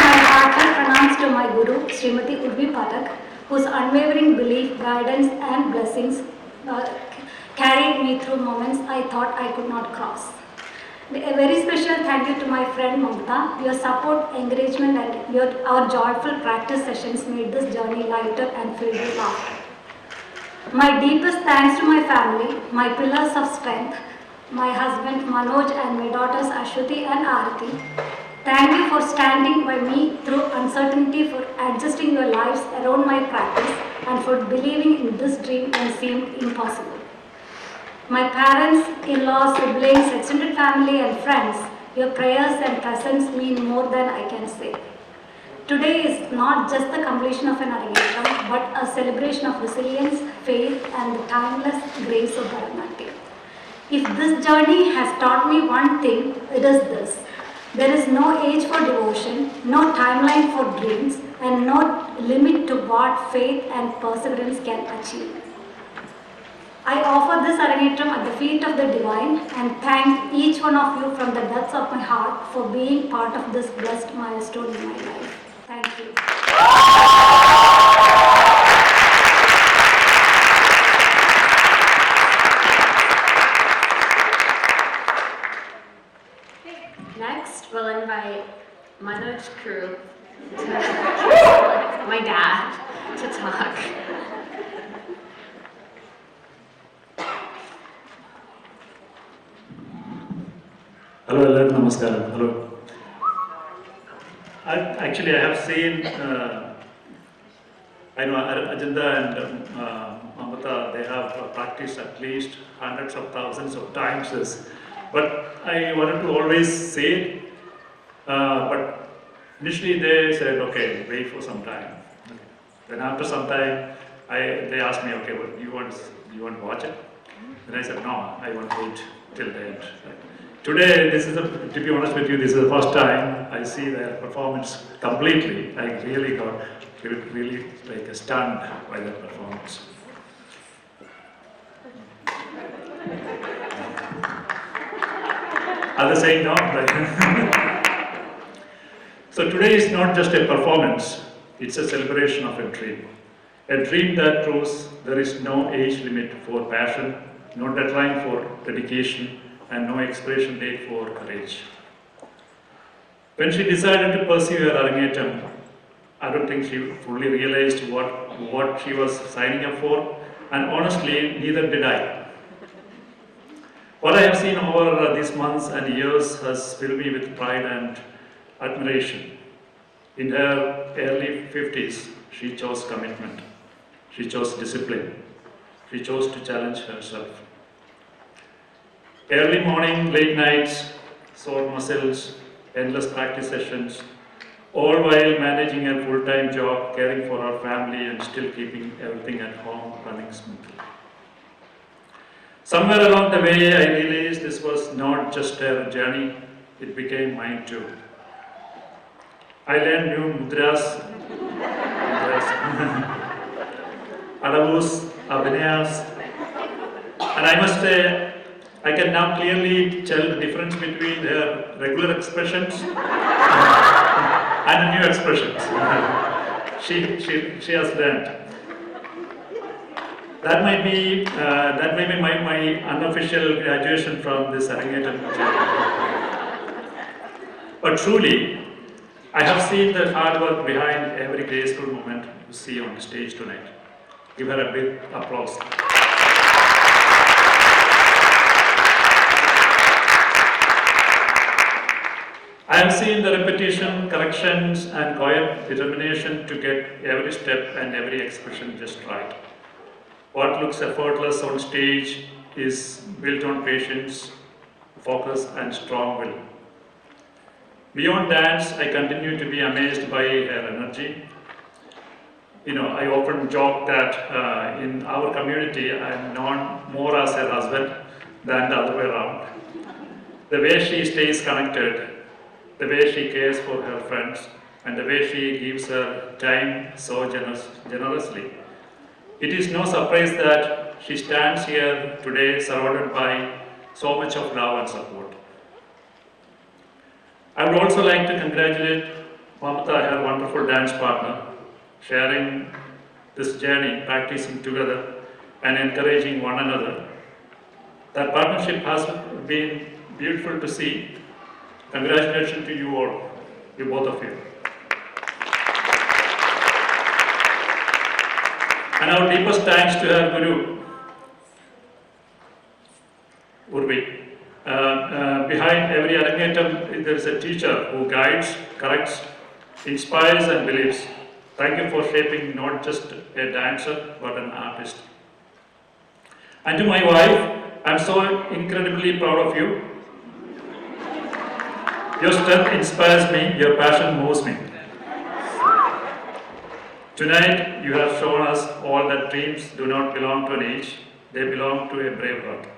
my heartfelt pranams to my Guru, Srimati Urvi Patak, whose unwavering belief, guidance, and blessings carried me through moments I thought I could not cross. A very special thank you to my friend Mamatha. Your support, encouragement, and our joyful practice sessions made this journey lighter and filled with laughter. My deepest thanks to my family, my pillars of strength, my husband Manoj and my daughters Ashwati and Arati. Thank you for standing by me through uncertainty, for adjusting your lives around my practice, and for believing in this dream when it seemed impossible. My parents, in-laws, siblings, extended family and friends, your prayers and presence mean more than I can say. Today is not just the completion of an Arangetram, but a celebration of resilience, faith, and the timeless grace of Bharatanatyam. If this journey has taught me one thing, it is this. There is no age for devotion, no timeline for dreams, and no limit to what faith and perseverance can achieve. I offer this Arangetram at the feet of the Divine and thank each one of you from the depths of my heart for being part of this blessed milestone in my life. Thank you.
Next, we'll invite Manoj Kuru, my dad, to talk.
Hello, hello, namaskaram. Hello. I have seen, I know Ajanta and Mamatha practiced at least hundreds of thousands of times this. But I wanted to always say it, but initially they said, okay, wait for some time. Okay. Then after some time, they asked me, okay, well, you want to watch it? And I said, no, I want to wait till the end. Today, to be honest with you, this is the first time I see their performance completely. I really got really like stunned by their performance. Are they saying no? So today is not just a performance, it's a celebration of a dream. A dream that proves there is no age limit for passion, no deadline for dedication, and no expiration date for courage. When she decided to pursue her Arangetram, I don't think she fully realized what she was signing up for, and honestly, neither did I. What I have seen over these months and years has filled me with pride and admiration. In her early 50s, she chose commitment. She chose discipline. She chose to challenge herself. Early morning, late nights, sore muscles, endless practice sessions, all while managing a full-time job, caring for her family, and still keeping everything at home running smoothly. Somewhere along the way, I realized this was not just her journey, it became mine too. I learned new mudras, adavus, abhinayas, and I must say, I can now clearly tell the difference between her regular expressions and the new expressions. She has learned. That might be my unofficial graduation from this Arangetram. But truly, I have seen the hard work behind every graceful moment you see on the stage tonight. Give her a big applause. I have seen the repetition, corrections, and quiet determination to get every step and every expression just right. What looks effortless on stage is built on patience, focus, and strong will. Beyond dance, I continue to be amazed by her energy. I often joke that in our community, I am known more as her husband than the other way around. The way she stays connected, the way she cares for her friends, and the way she gives her time so generously. It is no surprise that she stands here today surrounded by so much of love and support. I would also like to congratulate Mamatha, her wonderful dance partner, sharing this journey, practicing together, and encouraging one another. That partnership has been beautiful to see. Congratulations to you all, you both of you. And our deepest thanks to her Guru, Urvi. Behind every Arangetram, there is a teacher who guides, corrects, inspires, and believes. Thank you for shaping not just a dancer, but an artist. And to my wife, I'm so incredibly proud of you. Your strength inspires me, your passion moves me. Tonight, you have shown us all that dreams do not belong to an age, they belong to a brave heart.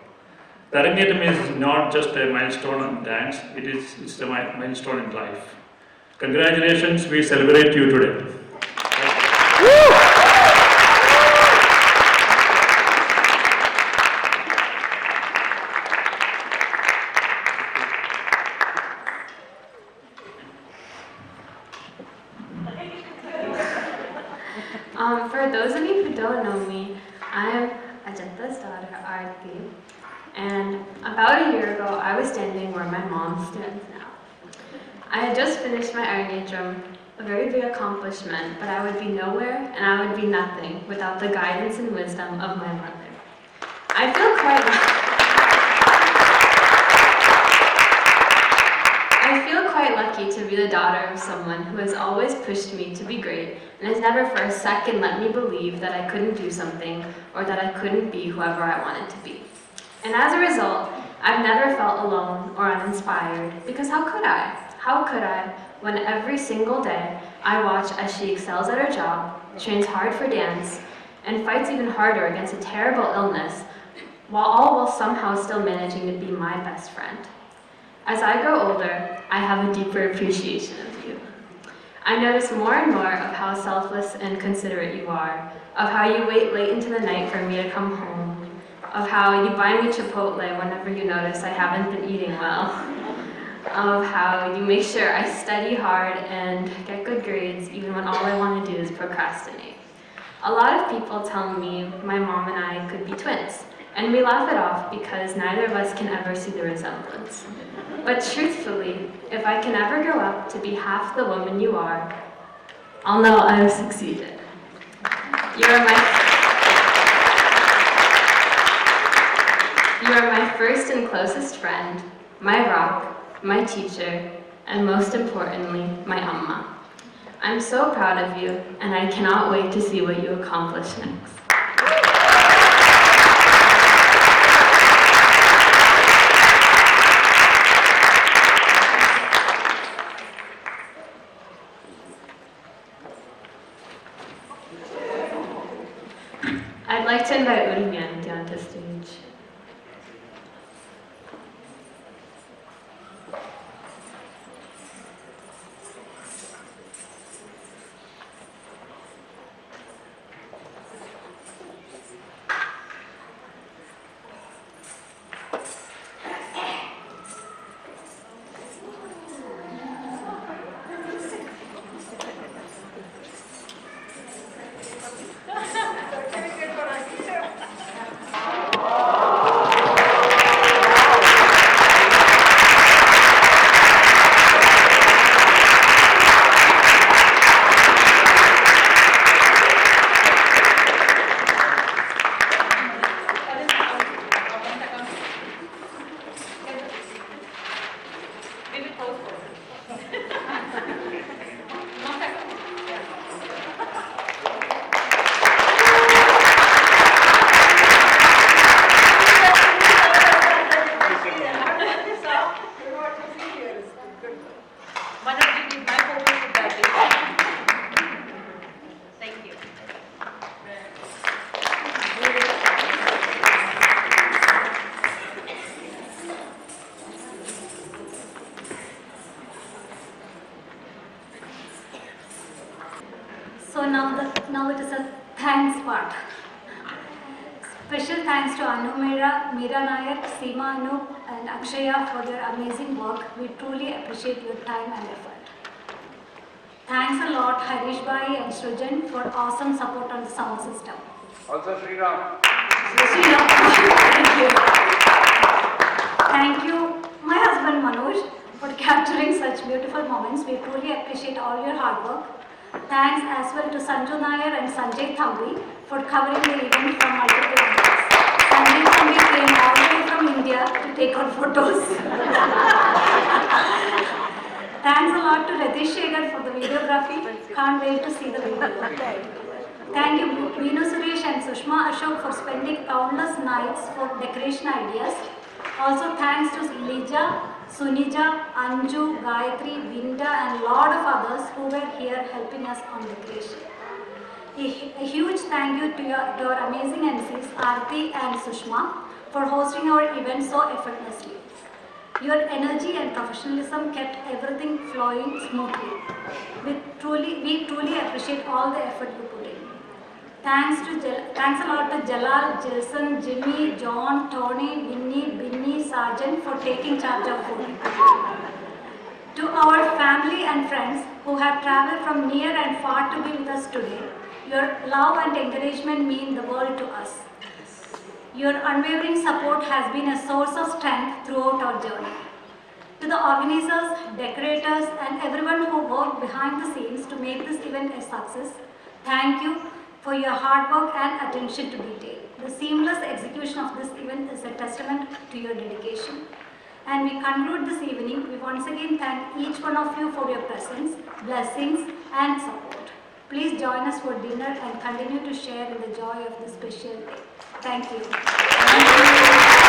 The Arangetram is not just a milestone in dance, it's a milestone in life. Congratulations, we celebrate you today.
For those of you who don't know me, I'm Ajanta's daughter, Aarti, and about a year ago, I was standing where my mom stands now. I had just finished my Arangetram, a very big accomplishment, but I would be nowhere and I would be nothing without the guidance and wisdom of my mother. I feel quite lucky to be the daughter of someone who has always pushed me to be great and has never for a second let me believe that I couldn't do something or that I couldn't be whoever I wanted to be. And as a result, I've never felt alone or uninspired, because how could I? How could I, when every single day I watch as she excels at her job, trains hard for dance, and fights even harder against a terrible illness, while somehow still managing to be my best friend. As I grow older, I have a deeper appreciation of you. I notice more and more of how selfless and considerate you are, of how you wait late into the night for me to come home, of how you buy me Chipotle whenever you notice I haven't been eating well, of how you make sure I study hard and get good grades even when all I want to do is procrastinate. A lot of people tell me my mom and I could be twins, and we laugh it off because neither of us can ever see the resemblance. But truthfully, if I can ever grow up to be half the woman you are, I'll know I have succeeded. You are my first and closest friend, my rock, my teacher, and most importantly, my Amma. I'm so proud of you, and I cannot wait to see what you accomplish next. I'd like to invite Urmian down to stage.
So now it is a thanks part. Special thanks to Anu Meera, Meera Nayak, Seema Anup and Akshaya for their amazing work. We truly appreciate your time and effort. Thanks a lot Harish Bhai and Srujan for awesome support on the sound system.
Also Sriram.
Thank you. Thank you, my husband Manoj, for capturing such beautiful moments. We truly appreciate all your hard work. Thanks as well to Sanju Nair and Sanjay Thambi for covering the event from multiple angles. Sanjay Thambi came all the way from India to take our photos. Thanks a lot to Radish Shekhar for the videography. Can't wait to see the video. Thank you Veenu Suresh and Sushma Ashok for spending countless nights for decoration ideas. Also thanks to Lija, Sunija, Anju, Gayatri, Vinda and lot of others who were here helping us on decoration. A huge thank you to our amazing MCs Aarti and Sushma for hosting our event so effortlessly. Your energy and professionalism kept everything flowing smoothly. We truly appreciate all the effort you put in. Thanks a lot to Jalal, Jelson, Jimmy, John, Tony, Vinny, Binny, Sargent for taking charge of food. To our family and friends who have travelled from near and far to be with us today, your love and encouragement mean the world to us. Your unwavering support has been a source of strength throughout our journey. To the organizers, decorators and everyone who worked behind the scenes to make this event a success, thank you for your hard work and attention to detail. The seamless execution of this event is a testament to your dedication. And we conclude this evening. We once again thank each one of you for your presence, blessings, and support. Please join us for dinner and continue to share in the joy of this special day. Thank you.